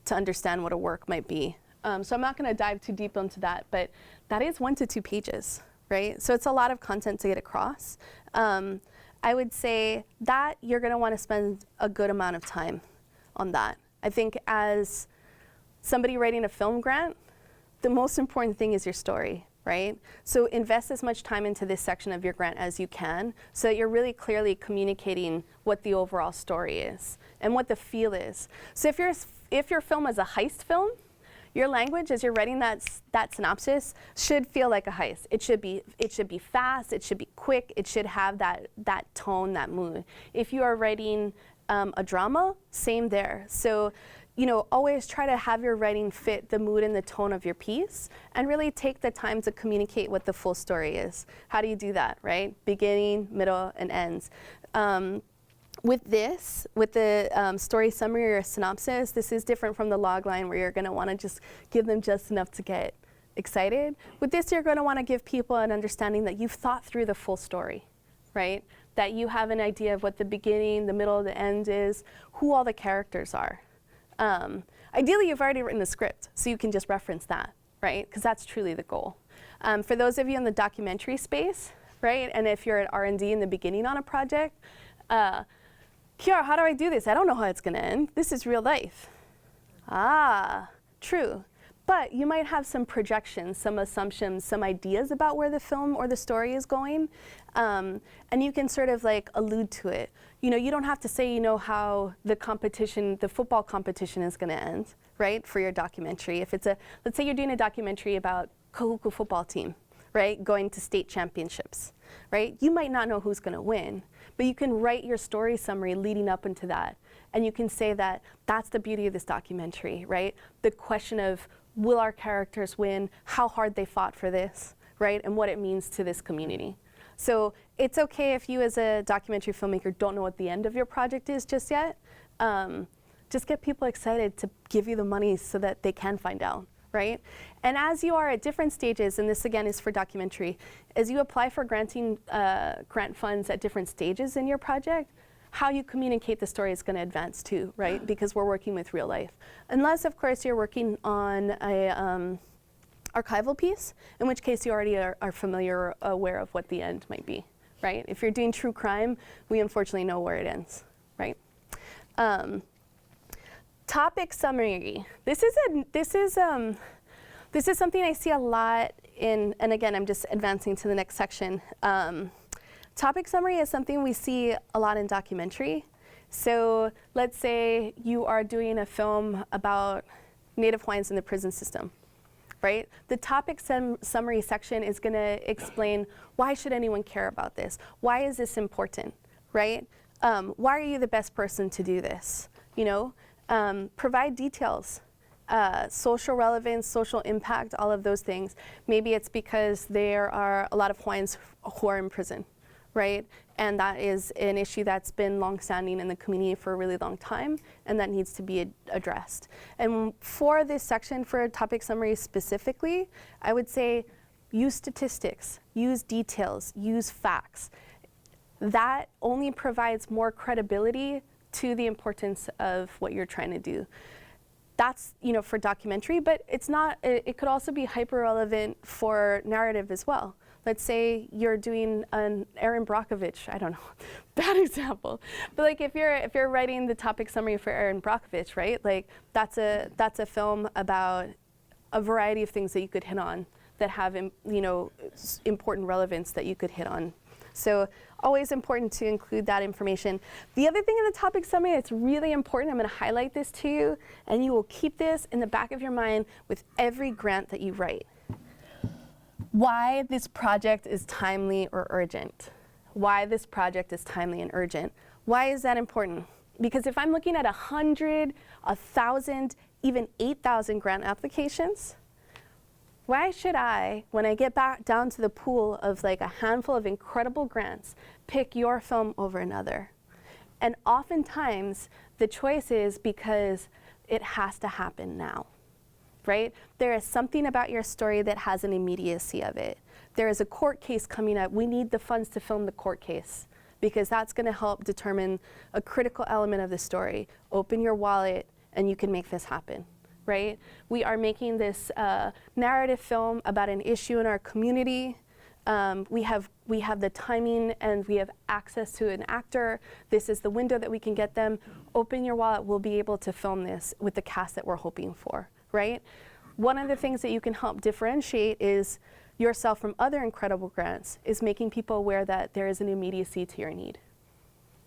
to understand what a work might be. So I'm not gonna dive too deep into that, but that is 1 to 2 pages, right? So it's a lot of content to get across. I would say that you're gonna wanna spend a good amount of time on that. I think as somebody writing a film grant, the most important thing is your story, right? So invest as much time into this section of your grant as you can so that you're really clearly communicating what the overall story is and what the feel is. So if your film is a heist film, your language as you're writing that synopsis should feel like a heist. It should be fast, it should be quick, it should have that tone, that mood. If you are writing a drama, same there. So, you know, always try to have your writing fit the mood and the tone of your piece, and really take the time to communicate what the full story is. How do you do that, right? Beginning, middle, and ends. With the story summary or synopsis, this is different from the logline where you're gonna wanna just give them just enough to get excited. With this, you're gonna wanna give people an understanding that you've thought through the full story, right? That you have an idea of what the beginning, the middle, the end is, who all the characters are. Ideally, you've already written the script, so you can just reference that, right? Because that's truly the goal. For those of you in the documentary space, right, and if you're at R&D in the beginning on a project, Kiara, how do I do this? I don't know how it's going to end. This is real life. Ah, true. But you might have some projections, some assumptions, some ideas about where the film or the story is going, and you can sort of like allude to it. You know, you don't have to say you know how the competition, the football competition is going to end, right, for your documentary. If it's let's say you're doing a documentary about Kahuku football team, right, going to state championships, right? You might not know who's going to win, but you can write your story summary leading up into that, and you can say that that's the beauty of this documentary, right? The question of, will our characters win? How hard they fought for this, right? And what it means to this community. So it's okay if you as a documentary filmmaker don't know what the end of your project is just yet. just get people excited to give you the money so that they can find out, right? And as you are at different stages, and this again is for documentary, as you apply for grant funds at different stages in your project, how you communicate the story is going to advance too, right? Because we're working with real life. Unless, of course, you're working on a archival piece, in which case you already are familiar or aware of what the end might be, right? If you're doing true crime, we unfortunately know where it ends, right? Topic summary. This is something I see a lot in, and again, I'm just advancing to the next section. Topic summary is something we see a lot in documentary. So let's say you are doing a film about Native Hawaiians in the prison system, right? The topic summary section is going to explain why should anyone care about this? Why is this important, right? Why are you the best person to do this? You know, provide details. Social relevance, social impact, all of those things. Maybe it's because there are a lot of Hawaiians who are in prison, right? And that is an issue that's been longstanding in the community for a really long time, and that needs to be addressed. And for this section, for a topic summary specifically, I would say use statistics, use details, use facts. That only provides more credibility to the importance of what you're trying to do. That's, you know, for documentary, but it's not, it could also be hyper relevant for narrative as well. Let's say you're doing an Erin Brockovich, I don't know, bad example. But like if you're writing the topic summary for Erin Brockovich, right? Like that's a film about a variety of things that you could hit on that have, you know, important relevance that you could hit on. So always important to include that information. The other thing in the topic summary that's really important, I'm going to highlight this to you, and you will keep this in the back of your mind with every grant that you write. Why this project is timely or urgent. Why this project is timely and urgent. Why is that important? Because if I'm looking at 100, 1,000, even 8,000 grant applications, why should I, when I get back down to the pool of like a handful of incredible grants, pick your film over another? And oftentimes, the choice is because it has to happen now, right? There is something about your story that has an immediacy of it. There is a court case coming up. We need the funds to film the court case because that's going to help determine a critical element of the story. Open your wallet and you can make this happen. Right? We are making this narrative film about an issue in our community. We have the timing and we have access to an actor. This is the window that we can get them. Open your wallet, we'll be able to film this with the cast that we're hoping for, right? One of the things that you can help differentiate is yourself from other incredible grants is making people aware that there is an immediacy to your need.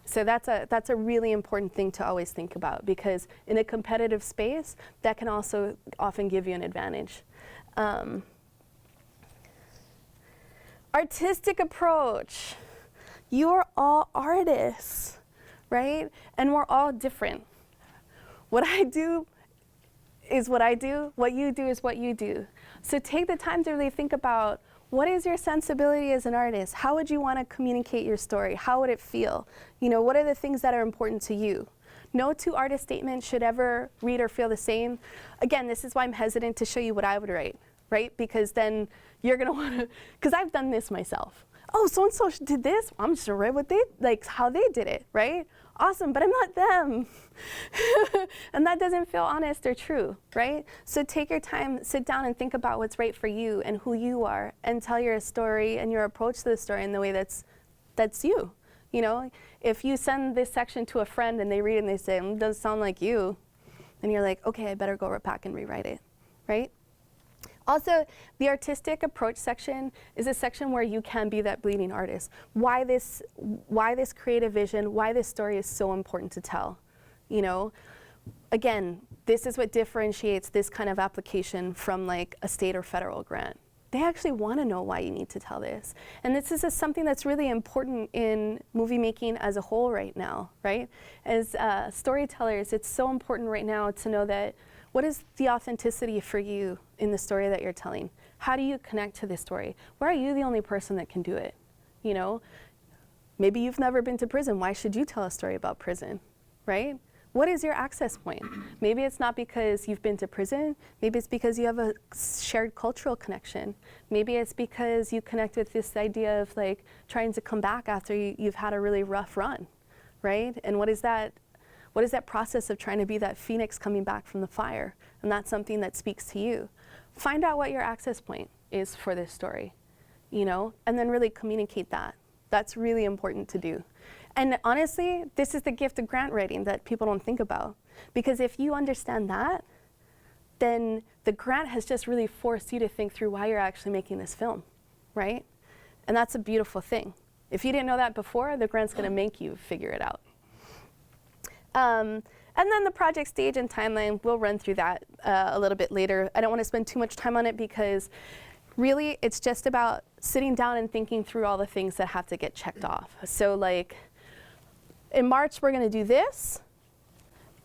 So that's a really important thing to always think about because in a competitive space, that can also often give you an advantage. Artistic approach. You're all artists, right? And we're all different. What I do is what I do. What you do is what you do. So take the time to really think about what is your sensibility as an artist? How would you want to communicate your story? How would it feel? You know, what are the things that are important to you? No two artist statements should ever read or feel the same. Again, this is why I'm hesitant to show you what I would write, right? Because then you're going to want to, because I've done this myself. Oh, so-and-so did this? I'm just going to write what they, like how they did it, right? Awesome, but I'm not them. And that doesn't feel honest or true, right? So take your time, sit down and think about what's right for you and who you are and tell your story and your approach to the story in the way that's you. You know, if you send this section to a friend and they read it and they say, it doesn't sound like you, then you're like, okay, I better go back and rewrite it, right? Also, the artistic approach section is a section where you can be that bleeding artist. Why this creative vision, why this story is so important to tell. You know, again, this is what differentiates this kind of application from like a state or federal grant. They actually want to know why you need to tell this. And this is something that's really important in movie making as a whole right now, right? As storytellers, it's so important right now to know that what is the authenticity for you in the story that you're telling? How do you connect to this story? Why are you the only person that can do it? You know, maybe you've never been to prison. Why should you tell a story about prison, right? What is your access point? Maybe it's not because you've been to prison. Maybe it's because you have a shared cultural connection. Maybe it's because you connect with this idea of like trying to come back after you've had a really rough run, right? And what is that process of trying to be that phoenix coming back from the fire? And that's something that speaks to you. Find out what your access point is for this story, you know, and then really communicate that. That's really important to do. And honestly, this is the gift of grant writing that people don't think about. Because if you understand that, then the grant has just really forced you to think through why you're actually making this film, right? And that's a beautiful thing. If you didn't know that before, the grant's gonna make you figure it out. And then the project stage and timeline, we'll run through that a little bit later. I don't wanna spend too much time on it because really it's just about sitting down and thinking through all the things that have to get checked off. So like, in March, we're gonna do this.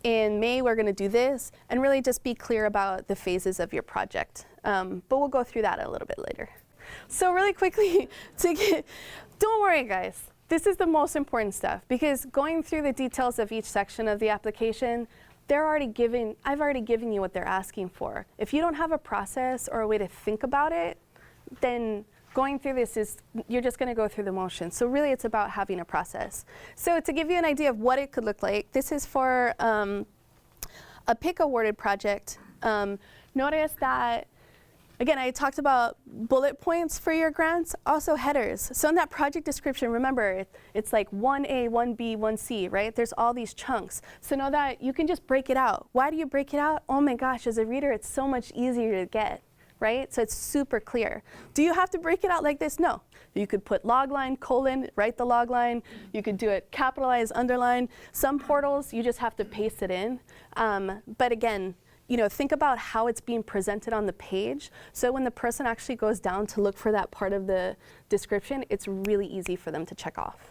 In May, we're gonna do this, and really just be clear about the phases of your project. But we'll go through that a little bit later. So really quickly, don't worry guys, this is the most important stuff, because going through the details of each section of the application, I've already given you what they're asking for. If you don't have a process or a way to think about it, then going through this you're just gonna go through the motions. So really it's about having a process. So to give you an idea of what it could look like, this is for a PIC awarded project. Notice that, again, I talked about bullet points for your grants, also headers. So in that project description, remember, it's like 1A, 1B, 1C, right? There's all these chunks. So know that you can just break it out. Why do you break it out? Oh my gosh, as a reader, it's so much easier to get. Right? So it's super clear. Do you have to break it out like this? No. You could put logline, colon, write the logline. You could do it capitalize, underline. Some portals, you just have to paste it in. But again, you know, think about how it's being presented on the page. So when the person actually goes down to look for that part of the description, it's really easy for them to check off.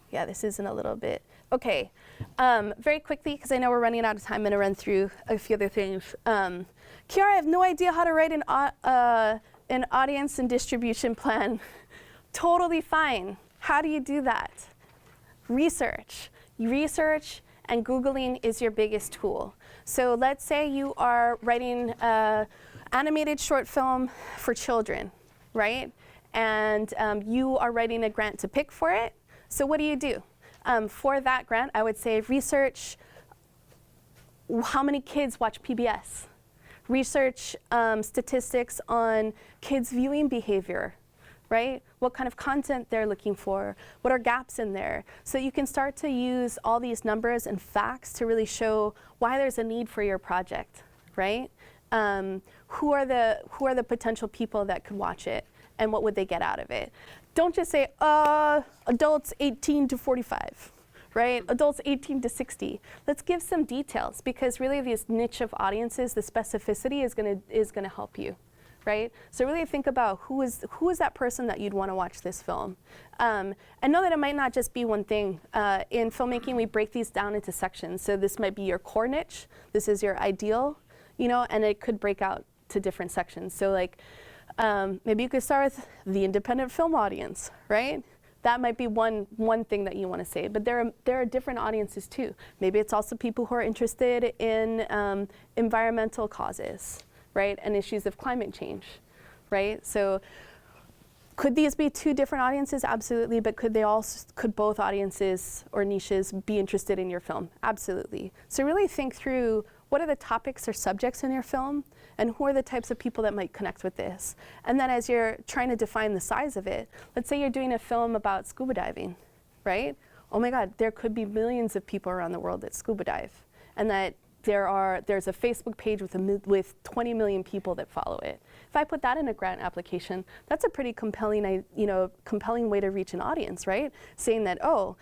Yeah, this isn't a little bit. Okay, very quickly, because I know we're running out of time, I'm going to run through a few other things. Kiara, I have no idea how to write an audience and distribution plan. Totally fine. How do you do that? Research. Research and Googling is your biggest tool. So let's say you are writing an animated short film for children, right? And you are writing a grant to PIC for it. So what do? For that grant, I would say research how many kids watch PBS. Research statistics on kids' viewing behavior, right? What kind of content they're looking for, what are gaps in there. So you can start to use all these numbers and facts to really show why there's a need for your project, right? Who are the potential people that could watch it, and what would they get out of it? Don't just say, adults 18 to 45, right? Adults 18 to 60. Let's give some details, because really this niche of audiences, the specificity is gonna help you, right? So really think about who is that person that you'd wanna watch this film. And know that it might not just be one thing. In filmmaking, we break these down into sections. So this might be your core niche, this is your ideal, you know, and it could break out to different sections. So like, maybe you could start with the independent film audience, right? That might be one thing that you want to say, but there are different audiences too. Maybe it's also people who are interested in environmental causes, right? And issues of climate change, right? So could these be two different audiences? Absolutely, but could both audiences or niches be interested in your film? Absolutely. So really think through, what are the topics or subjects in your film, and who are the types of people that might connect with this? And then as you're trying to define the size of it, let's say you're doing a film about scuba diving, right? Oh my God, there could be millions of people around the world that scuba dive, and that there's a Facebook page with 20 million people that follow it. If I put that in a grant application, that's a pretty compelling, compelling way to reach an audience, right? Saying that, oh,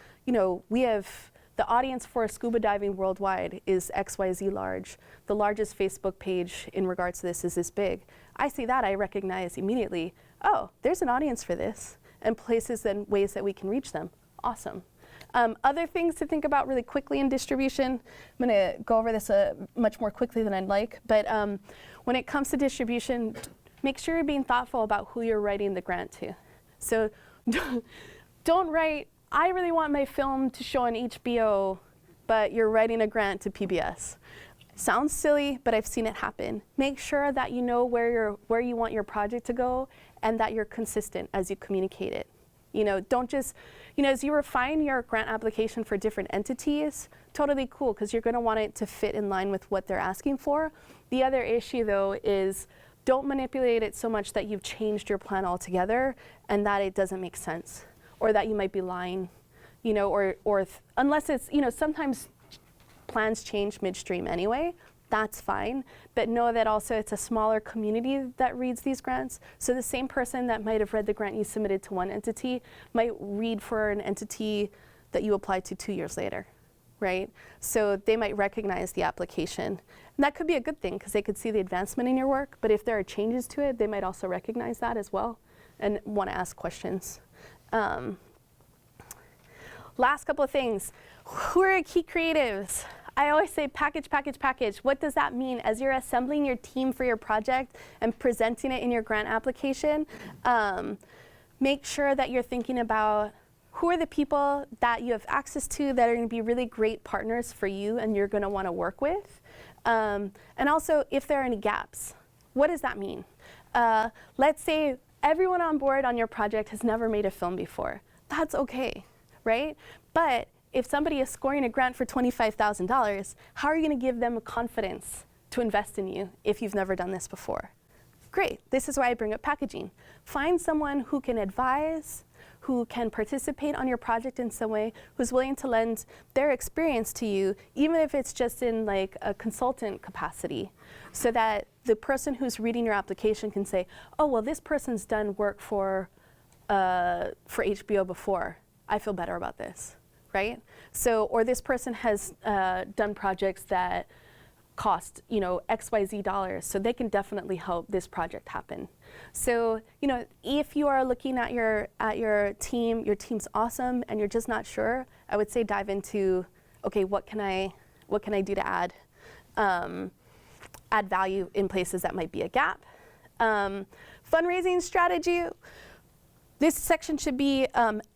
we have the audience for scuba diving worldwide is XYZ large. The largest Facebook page in regards to this is this big. I see that, I recognize immediately, oh, there's an audience for this, and places and ways that we can reach them. Awesome. Other things to think about really quickly in distribution, I'm gonna go over this much more quickly than I'd like, but when it comes to distribution, make sure you're being thoughtful about who you're writing the grant to. So don't write I really want my film to show on HBO, but you're writing a grant to PBS. Sounds silly, but I've seen it happen. Make sure that you know where you want your project to go and that you're consistent as you communicate it. You know, don't just, you know, as you refine your grant application for different entities, totally cool, because you're going to want it to fit in line with what they're asking for. The other issue, though, is don't manipulate it so much that you've changed your plan altogether and that it doesn't make sense, or that you might be lying, you know, or unless it's, you know, sometimes plans change midstream anyway, that's fine, but know that also it's a smaller community that reads these grants. So the same person that might have read the grant you submitted to one entity might read for an entity that you applied to 2 years later, right? So they might recognize the application. And that could be a good thing because they could see the advancement in your work, but if there are changes to it, they might also recognize that as well and want to ask questions. Last couple of things. Who are your key creatives? I always say package, package, package. What does that mean? As you're assembling your team for your project and presenting it in your grant application, make sure that you're thinking about who are the people that you have access to that are going to be really great partners for you and you're going to want to work with. And also, if there are any gaps, what does that mean? Let's say everyone on board on your project has never made a film before. That's okay, right? But if somebody is scoring a grant for $25,000, how are you going to give them confidence to invest in you if you've never done this before? Great. This is why I bring up packaging. Find someone who can advise, who can participate on your project in some way, who's willing to lend their experience to you, even if it's just in like a consultant capacity, so that the person who's reading your application can say, oh, well, this person's done work for HBO before. I feel better about this. Right? So, or this person has done projects that cost, you know, XYZ dollars, so they can definitely help this project happen. So, you know, if you are looking at your team's awesome, and you're just not sure, I would say dive into, okay, what can I do to add value in places that might be a gap. Fundraising strategy. This section should be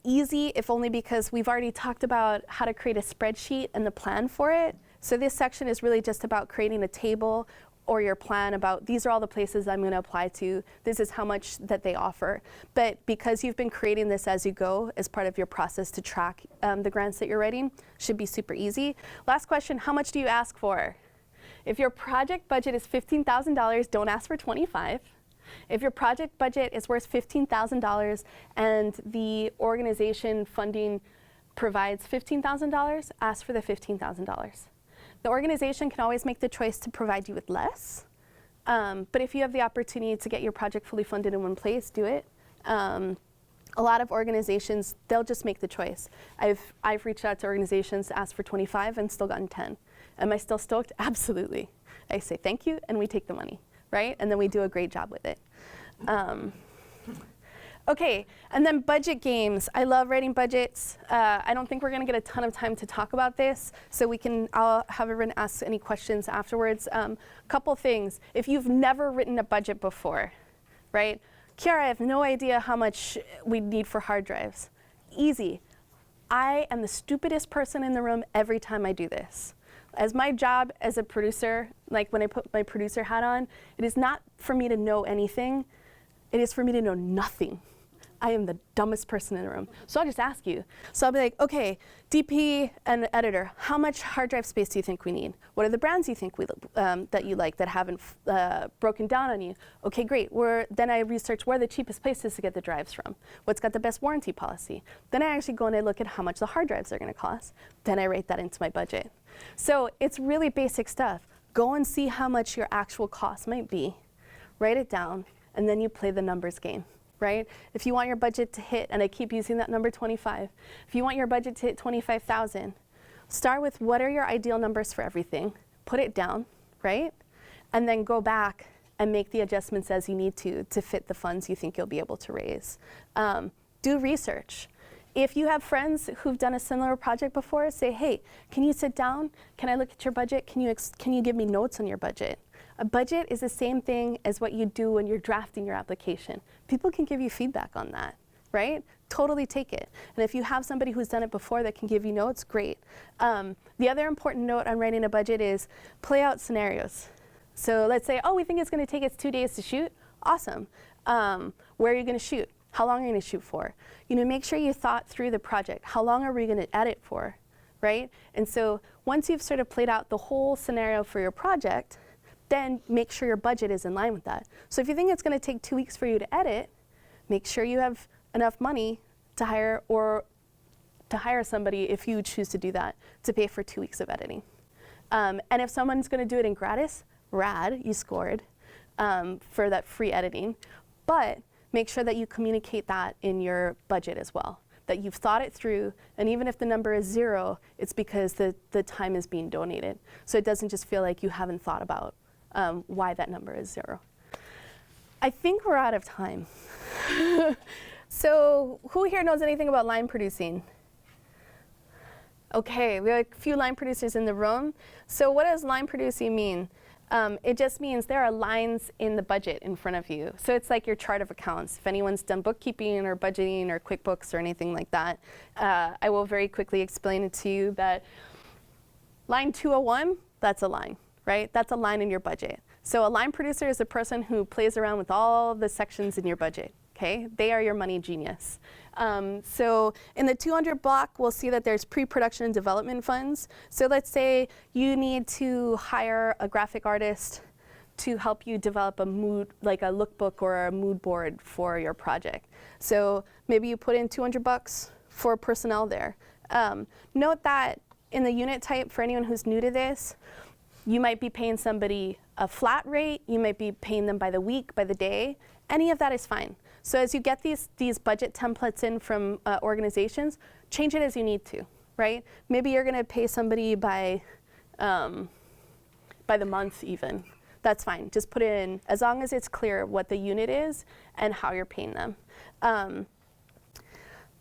easy, if only because we've already talked about how to create a spreadsheet and the plan for it. So this section is really just about creating a table or your plan about these are all the places I'm going to apply to. This is how much that they offer. But because you've been creating this as you go as part of your process to track the grants that you're writing, should be super easy. Last question, how much do you ask for? If your project budget is $15,000, don't ask for $25,000. If your project budget is worth $15,000 and the organization funding provides $15,000, ask for the $15,000. The organization can always make the choice to provide you with less, but if you have the opportunity to get your project fully funded in one place, do it. A lot of organizations, they'll just make the choice. I've reached out to organizations to ask for 25 and still gotten 10. Am I still stoked? Absolutely. I say thank you and we take the money. Right? And then we do a great job with it. Okay, and then budget games. I love writing budgets. I don't think we're going to get a ton of time to talk about this, so I'll have everyone ask any questions afterwards. Couple things. If you've never written a budget before, right? Kiara, I have no idea how much we need for hard drives. Easy. I am the stupidest person in the room every time I do this. As my job as a producer, like when I put my producer hat on, it is not for me to know anything. It is for me to know nothing. I am the dumbest person in the room. So I'll just ask you. So I'll be like, okay, DP and editor, how much hard drive space do you think we need? What are the brands you think that you like that haven't broken down on you? Okay, great. Then I research where the cheapest places to get the drives from. What's got the best warranty policy? Then I actually go and I look at how much the hard drives are going to cost. Then I rate that into my budget. So it's really basic stuff. Go and see how much your actual cost might be. Write it down, and then you play the numbers game. Right? If you want your budget to hit, and I keep using that number 25, if you want your budget to hit 25,000, start with what are your ideal numbers for everything, put it down, right? And then go back and make the adjustments as you need to fit the funds you think you'll be able to raise. Do research. If you have friends who've done a similar project before, say, hey, can you sit down? Can I look at your budget? Can you give me notes on your budget? A budget is the same thing as what you do when you're drafting your application. People can give you feedback on that, right? Totally take it. And if you have somebody who's done it before that can give you notes, great. The other important note on writing a budget is play out scenarios. So let's say, oh, we think it's going to take us 2 days to shoot. Awesome. Where are you going to shoot? How long are you going to shoot for? Make sure you thought through the project. How long are we going to edit for, right? And so once you've sort of played out the whole scenario for your project, then make sure your budget is in line with that. So if you think it's going to take 2 weeks for you to edit, make sure you have enough money to hire somebody, if you choose to do that, to pay for 2 weeks of editing. And if someone's going to do it in gratis, rad, you scored for that free editing. But make sure that you communicate that in your budget as well, that you've thought it through, and even if the number is 0, it's because the time is being donated. So it doesn't just feel like you haven't thought about why that number is 0. I think we're out of time. So who here knows anything about line producing? Okay, we have a few line producers in the room. So what does line producing mean? It just means there are lines in the budget in front of you. So it's like your chart of accounts. If anyone's done bookkeeping or budgeting or QuickBooks or anything like that, I will very quickly explain it to you that line 201, that's a line, right? That's a line in your budget. So a line producer is a person who plays around with all the sections in your budget. Okay, they are your money genius. So in the 200 block, we'll see that there's pre-production and development funds. So let's say you need to hire a graphic artist to help you develop a mood, like a lookbook or a mood board for your project. So maybe you put in 200 bucks for personnel there. Note that in the unit type, for anyone who's new to this, you might be paying somebody a flat rate, you might be paying them by the week, by the day. Any of that is fine. So as you get these budget templates in from organizations, change it as you need to, right? Maybe you're going to pay somebody by the month even. That's fine. Just put it in, as long as it's clear what the unit is and how you're paying them.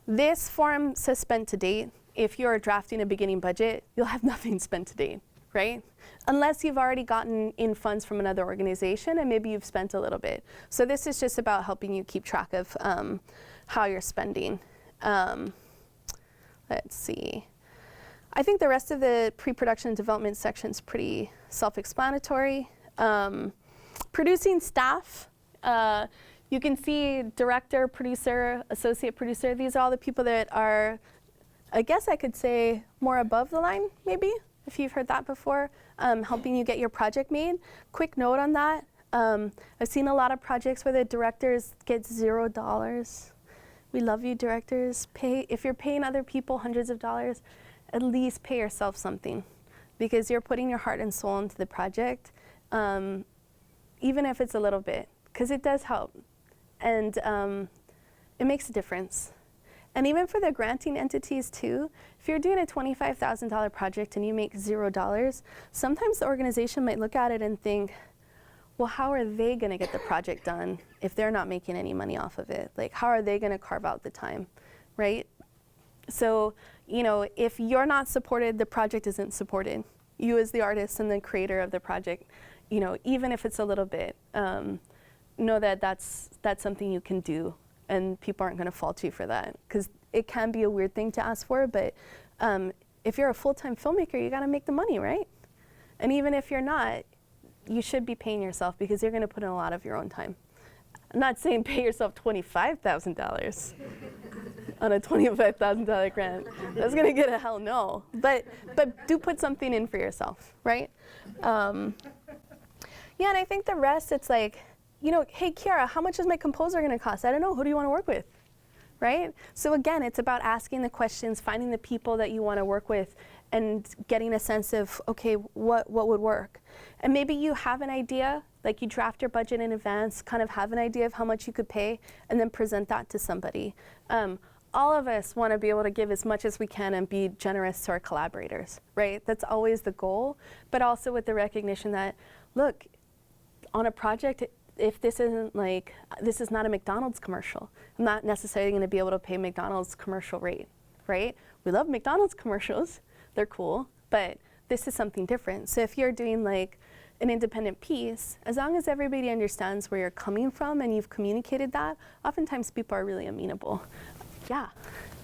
This form says spent to date. If you're drafting a beginning budget, you'll have nothing spent to date, right? Unless you've already gotten in funds from another organization and maybe you've spent a little bit. So this is just about helping you keep track of how you're spending. Let's see. I think the rest of the pre-production and development section is pretty self-explanatory. Producing staff, you can see director, producer, associate producer. These are all the people that are, I guess I could say, more above the line, maybe, if you've heard that before, helping you get your project made. Quick note on that. I've seen a lot of projects where the directors get $0. We love you, directors. If you're paying other people hundreds of dollars, at least pay yourself something, because you're putting your heart and soul into the project, even if it's a little bit, because it does help. And it makes a difference. And even for the granting entities too, if you're doing a $25,000 project and you make $0, sometimes the organization might look at it and think, well, how are they going to get the project done if they're not making any money off of it? Like, how are they going to carve out the time, right? So, if you're not supported, the project isn't supported. You as the artist and the creator of the project, even if it's a little bit, know that that's something you can do. And people aren't going to fault you for that, because it can be a weird thing to ask for, but if you're a full-time filmmaker, you got to make the money, right? And even if you're not, you should be paying yourself, because you're going to put in a lot of your own time. I'm not saying pay yourself $25,000 on a $25,000 grant. That's going to get a hell no. But do put something in for yourself, right? Yeah, and I think the rest, it's like, hey, Kiara, how much is my composer going to cost? I don't know. Who do you want to work with? Right? So again, it's about asking the questions, finding the people that you want to work with, and getting a sense of, okay, what would work? And maybe you have an idea, like you draft your budget in advance, kind of have an idea of how much you could pay, and then present that to somebody. All of us want to be able to give as much as we can and be generous to our collaborators, right? That's always the goal, but also with the recognition that, look, on a project, if this isn't like, this is not a McDonald's commercial. I'm not necessarily going to be able to pay McDonald's commercial rate, right? We love McDonald's commercials. They're cool, but this is something different. So if you're doing like an independent piece, as long as everybody understands where you're coming from and you've communicated that, oftentimes people are really amenable. Yeah.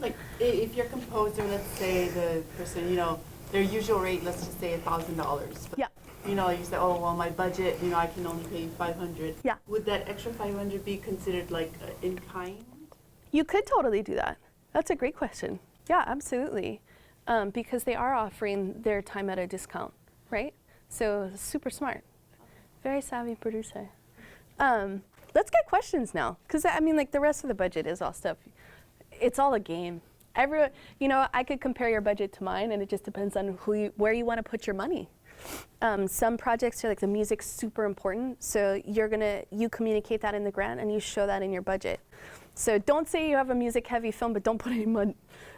Like, if your composer, let's say the person, you know, their usual rate, let's just say $1,000. Yeah. You know, you say, oh, well, my budget, you know, I can only pay $500. Yeah. Would that extra $500 be considered like in kind? You could totally do that. That's a great question. Yeah, absolutely. Because they are offering their time at a discount, right? So super smart. Very savvy producer. Let's get questions now. Because I mean, like the rest of the budget is all stuff. It's all a game. You know, I could compare your budget to mine, and it just depends on where you want to put your money. Some projects are like the music's super important, so you communicate that in the grant and you show that in your budget. So don't say you have a music-heavy film, but don't put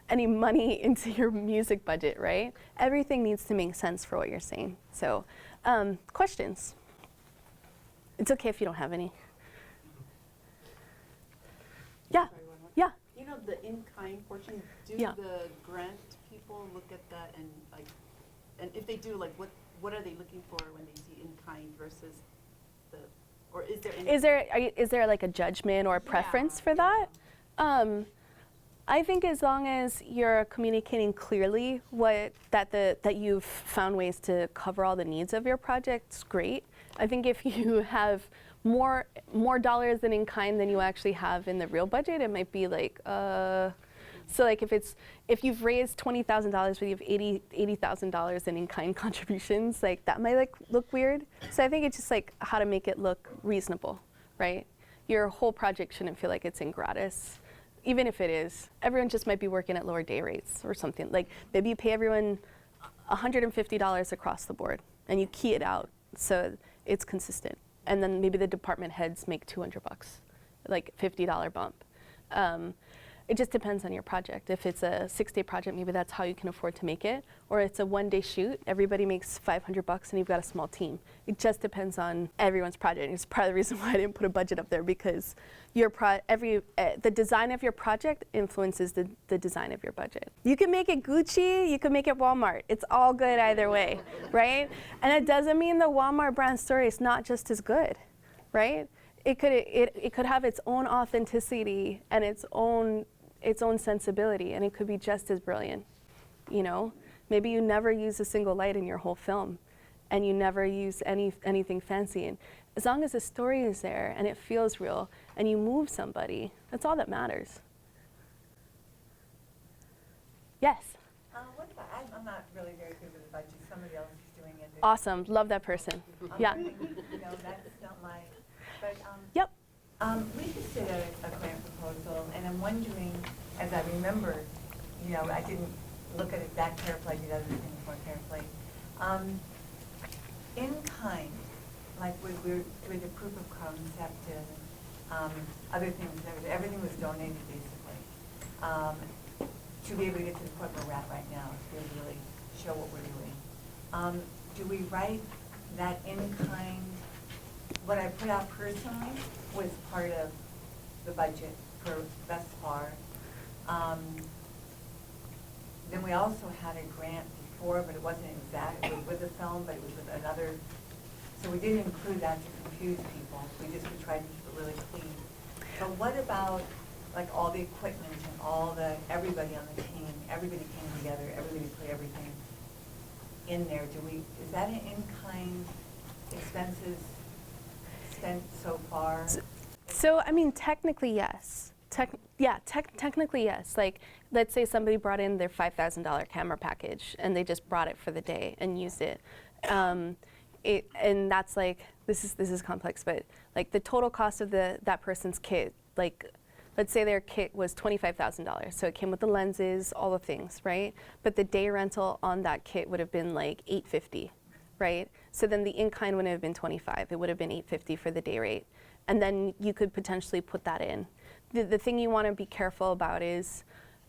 any money into your music budget, right? Everything needs to make sense for what you're saying. So, questions? It's okay if you don't have any. Yeah, yeah. You know, the in-kind portion, do Yeah. the grant people look at that and like, and if they do, like, what are they looking for when they see in-kind versus the, or is there any? Is there like a judgment or a preference for that? I think as long as you're communicating clearly that you've found ways to cover all the needs of your project, it's great. I think if you have more dollars than in kind than you actually have in the real budget, it might be like, so like if you've raised $20,000 but you have $80,000 in in-kind contributions, like that might like look weird. So I think it's just like how to make it look reasonable, right? Your whole project shouldn't feel like it's in gratis. Even if it is, everyone just might be working at lower day rates or something. Like maybe you pay everyone $150 across the board and you key it out so it's consistent. And then maybe the department heads make $200, like $50 bump. It just depends on your project. If it's a 6-day project, maybe that's how you can afford to make it. Or it's a 1-day shoot, everybody makes $500 and you've got a small team. It just depends on everyone's project. It's part of the reason why I didn't put a budget up there, because the design of your project influences the design of your budget. You can make it Gucci, you can make it Walmart. It's all good either way, right? And it doesn't mean the Walmart brand story is not just as good, right? It could have its own authenticity and its own sensibility, and it could be just as brilliant. You know, maybe you never use a single light in your whole film, and you never use anything fancy. And as long as the story is there and it feels real, and you move somebody, that's all that matters. Yes. What about, I'm not really very good with the budget. Somebody else is doing it. Awesome. Love that person. Yeah. You know, that's not my. But Yep. we just did a grant proposal, and I'm wondering, as I remember, you know, I didn't look at it that carefully. I did other things more carefully. In kind, like we were doing the proof of concept and other things, everything was donated basically. To be able to get to the point where we're at right now, to be able to really show what we're doing. Do we write that in kind? What I put out personally was part of the budget for thus far. Then we also had a grant before, but it wasn't exact. It was with a film, but it was with another. So we didn't include that to confuse people. We tried to keep it really clean. But what about like all the equipment and everybody on the team? Everybody came together. Everybody put everything in there. Is that an in-kind expenses spent so far? So I mean, technically yes. Technically yes. Like, let's say somebody brought in their $5,000 camera package and they just brought it for the day and used it. And that's like, this is complex, but like the total cost of that person's kit, like, let's say their kit was $25,000. So it came with the lenses, all the things, right? But the day rental on that kit would have been like $850, right? So then the in-kind wouldn't have been $25. It would have been $850 for the day rate. And then you could potentially put that in. The thing you want to be careful about is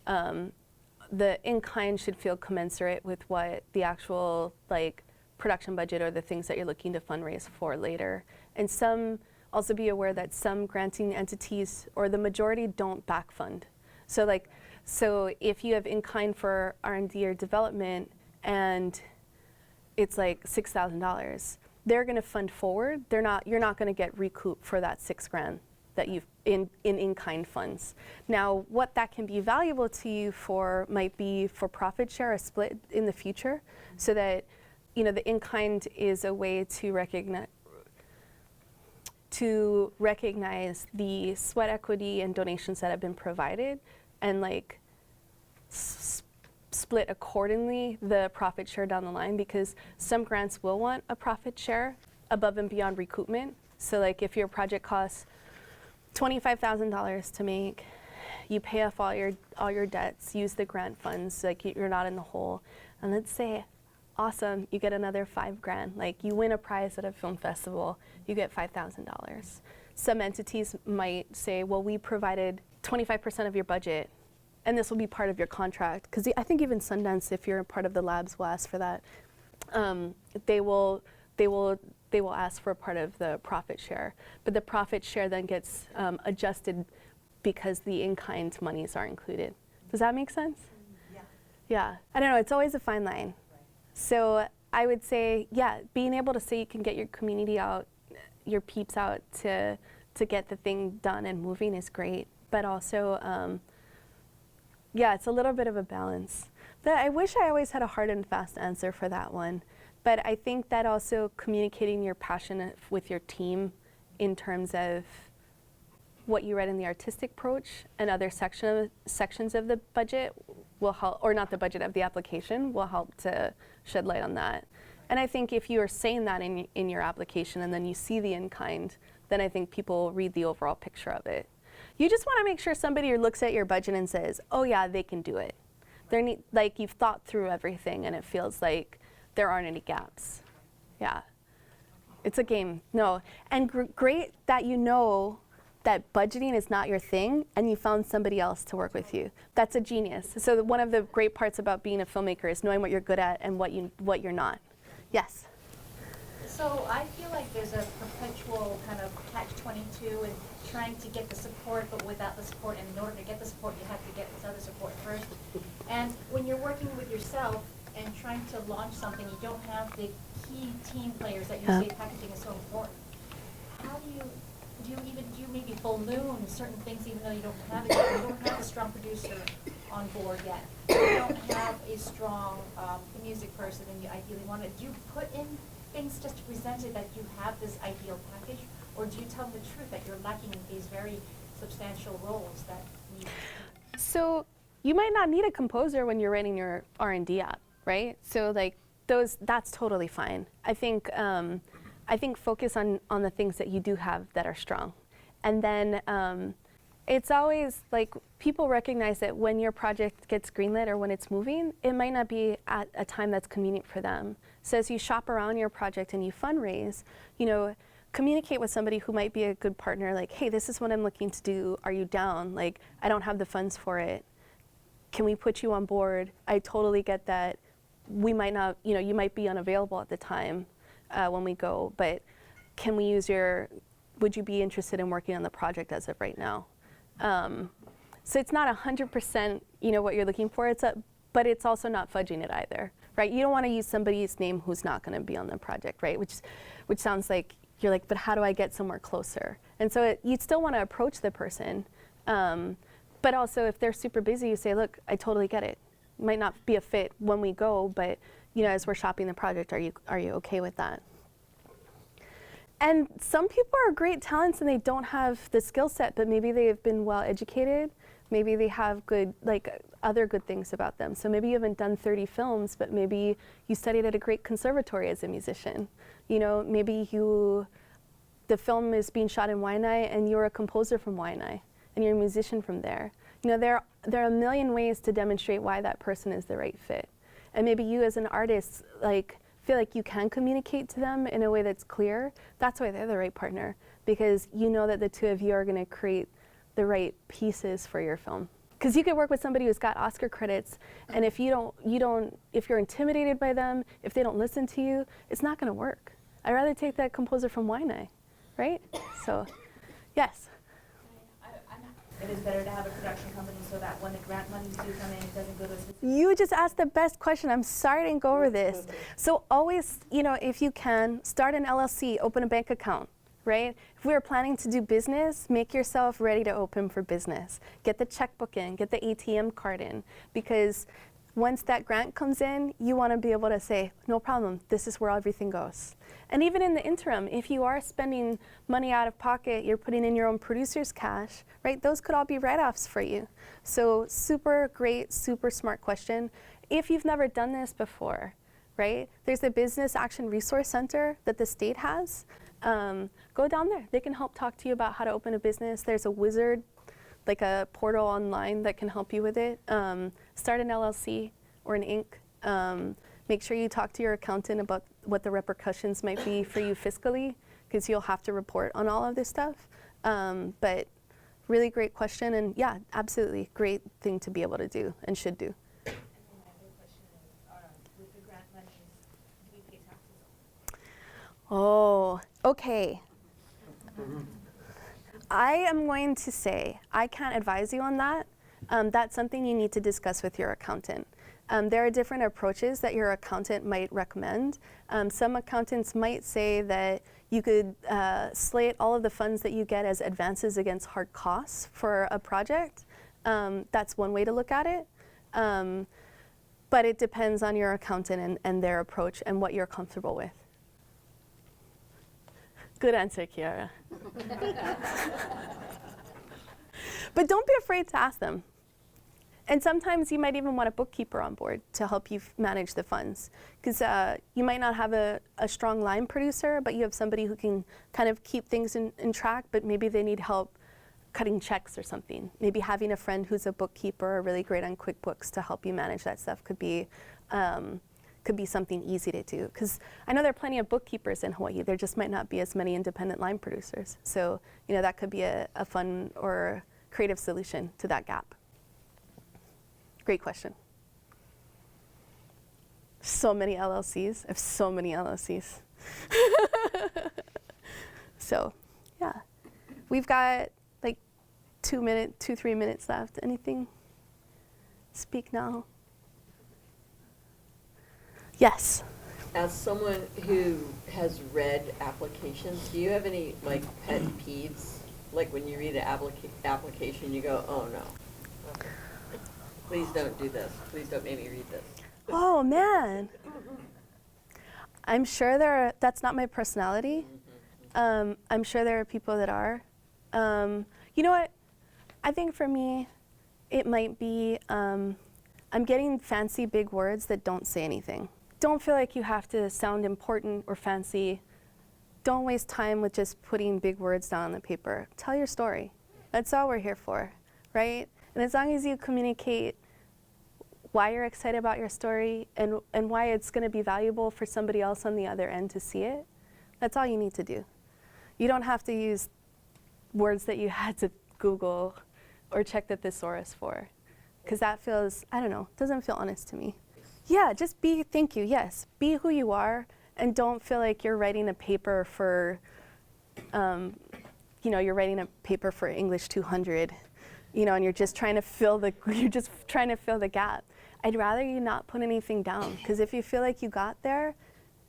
the in-kind should feel commensurate with what the actual like production budget or the things that you're looking to fundraise for later. And also be aware that some granting entities or the majority don't back fund. So if you have in-kind for R&D or development and it's like $6,000, they're going to fund forward. You're not going to get recoup for that $6,000 that you've in-kind funds. Now, what that can be valuable to you for might be for profit share, a split in the future, so that the in-kind is a way to recognize the sweat equity and donations that have been provided, and like split accordingly the profit share down the line, because some grants will want a profit share above and beyond recoupment. So like if your project costs $25,000 to make, you pay off all your debts, use the grant funds, like you're not in the hole, and let's say, awesome, you get another $5,000. Like you win a prize at a film festival, you get $5,000. Some entities might say, well, we provided 25% of your budget, and this will be part of your contract. Because I think even Sundance, if you're a part of the labs, will ask for that. They will ask for a part of the profit share, but the profit share then gets adjusted because the in-kind monies are included. Does that make sense? Yeah. Yeah, I don't know, it's always a fine line. So I would say, yeah, being able to say you can get your community out, your peeps out to get the thing done and moving is great. But also, yeah, it's a little bit of a balance. But I wish I always had a hard and fast answer for that one. But I think that also communicating your passion with your team in terms of what you read in the artistic approach and other sections of the budget will help, or not the budget, of the application, will help to shed light on that. And I think if you are saying that in your application and then you see the in-kind, then I think people read the overall picture of it. You just want to make sure somebody looks at your budget and says, oh yeah, they can do it. Like you've thought through everything and it feels like there aren't any gaps. Yeah, it's a game. No, and great that you know that budgeting is not your thing and you found somebody else to work with you. That's a genius. So one of the great parts about being a filmmaker is knowing what you're good at and what you're not. Yes? So I feel like there's a perpetual kind of catch-22 in trying to get the support, but without the support, and in order to get the support, you have to get this other support first. And when you're working with yourself and trying to launch something, you don't have the key team players that you say packaging is so important. How do you maybe full moon certain things even though you don't have it yet? You don't have a strong producer on board yet. You don't have a strong music person, and you ideally want to. Do you put in things just to present it that you have this ideal package, or do you tell them the truth that you're lacking these very substantial roles that need? So you might not need a composer when you're writing your R&D app, right? So like that's totally fine. I think focus on the things that you do have that are strong. And then it's always like people recognize that when your project gets greenlit or when it's moving, it might not be at a time that's convenient for them. So as you shop around your project and you fundraise, communicate with somebody who might be a good partner, like, hey, this is what I'm looking to do. Are you down? Like, I don't have the funds for it. Can we put you on board? I totally get that. We might not, you might be unavailable at the time when we go, but can we use would you be interested in working on the project as of right now? So it's not 100%, what you're looking for, but it's also not fudging it either, right? You don't want to use somebody's name who's not going to be on the project, right? Which sounds like, you're like, but how do I get somewhere closer? And so you'd still want to approach the person, but also if they're super busy, you say, look, I totally get it. It might not be a fit when we go, but as we're shopping the project, are you okay with that? And some people are great talents and they don't have the skill set, but maybe they've been well educated. Maybe they have other good things about them. So maybe you haven't done 30 films, but maybe you studied at a great conservatory as a musician. Maybe the film is being shot in Waianae and you're a composer from Waianae and you're a musician from there. There are a million ways to demonstrate why that person is the right fit. And maybe you as an artist feel like you can communicate to them in a way that's clear. That's why they're the right partner, because you know that the two of you are going to create the right pieces for your film. Because you could work with somebody who's got Oscar credits, and if if you're intimidated by them, if they don't listen to you, it's not going to work. I'd rather take that composer from Waianae, right? So, yes. it is better to have a production company so that when the grant monies do come in, it doesn't go to a specific. You just asked the best question. I'm sorry I didn't go over this. So always, if you can, start an LLC, open a bank account, right? If we are planning to do business, make yourself ready to open for business. Get the checkbook in, get the ATM card in, because once that grant comes in, you want to be able to say, no problem, this is where everything goes. And even in the interim, if you are spending money out of pocket, you're putting in your own producer's cash, right? Those could all be write-offs for you. So super great, super smart question. If you've never done this before, right? There's the Business Action Resource Center that the state has. Go down there. They can help talk to you about how to open a business. There's a wizard, like a portal online that can help you with it. Start an LLC or an Inc. Make sure you talk to your accountant about what the repercussions might be for you fiscally, because you'll have to report on all of this stuff. But really great question, and yeah, absolutely great thing to be able to do and should do. And then my other question is, with the grant monies, do we pay taxes? Oh, okay. I am going to say I can't advise you on that. That's something you need to discuss with your accountant. There are different approaches that your accountant might recommend. Some accountants might say that you could slate all of the funds that you get as advances against hard costs for a project. That's one way to look at it. But it depends on your accountant and their approach and what you're comfortable with. Good answer, Kiara. But don't be afraid to ask them. And sometimes you might even want a bookkeeper on board to help you manage the funds. Because you might not have a strong line producer, but you have somebody who can kind of keep things in track, but maybe they need help cutting checks or something. Maybe having a friend who's a bookkeeper or really great on QuickBooks to help you manage that stuff could be something easy to do. Because I know there are plenty of bookkeepers in Hawaii. There just might not be as many independent line producers. So that could be a fun or creative solution to that gap. Great question. So many LLCs. I have so many LLCs. So, yeah. We've got like 3 minutes left. Anything? Speak now. Yes. As someone who has read applications, do you have any pet peeves? Like when you read an application, you go, oh no. Okay. Please don't do this. Please don't make me read this. Oh man. I'm sure that's not my personality. I'm sure there are people that are. You know what? I think for me, it might be I'm getting fancy big words that don't say anything. Don't feel like you have to sound important or fancy. Don't waste time with just putting big words down on the paper. Tell your story. That's all we're here for, right? And as long as you communicate why you're excited about your story and why it's going to be valuable for somebody else on the other end to see it, that's all you need to do. You don't have to use words that you had to Google or check the thesaurus for, because that feels, I don't know, doesn't feel honest to me. Yeah, just thank you, yes. Be who you are, and don't feel like you're writing a paper for, you're writing a paper for English 200, and you're just trying to fill the gap. I'd rather you not put anything down, because if you feel like you got there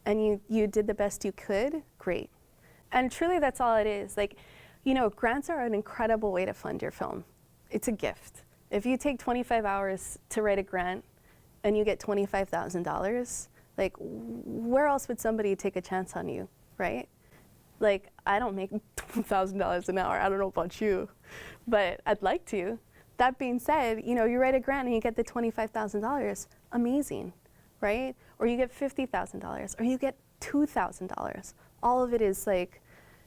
and you did the best you could, great. And truly that's all it is. Grants are an incredible way to fund your film. It's a gift. If you take 25 hours to write a grant and you get $25,000, where else would somebody take a chance on you, right? I don't make $2,000 an hour. I don't know about you, but I'd like to. That being said, you write a grant and you get the $25,000, amazing, right? Or you get $50,000, or you get $2,000. All of it is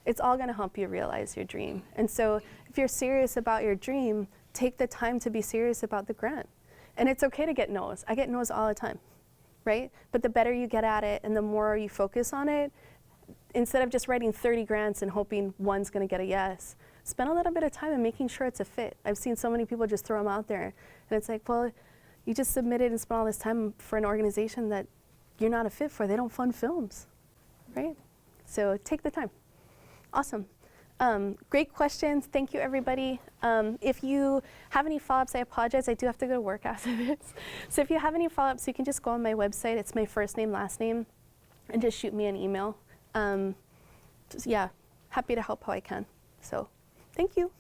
it's all gonna help you realize your dream. And so if you're serious about your dream, take the time to be serious about the grant. And it's okay to get no's. I get no's all the time, right? But the better you get at it and the more you focus on it, instead of just writing 30 grants and hoping one's gonna get a yes, spend a little bit of time in making sure it's a fit. I've seen so many people just throw them out there, and it's well, you just submitted and spent all this time for an organization that you're not a fit for. They don't fund films, right? So take the time. Awesome. Great questions. Thank you, everybody. If you have any follow-ups, I apologize. I do have to go to work after this. So if you have any follow-ups, you can just go on my website. It's my first name, last name, and just shoot me an email. Yeah, happy to help how I can. So thank you.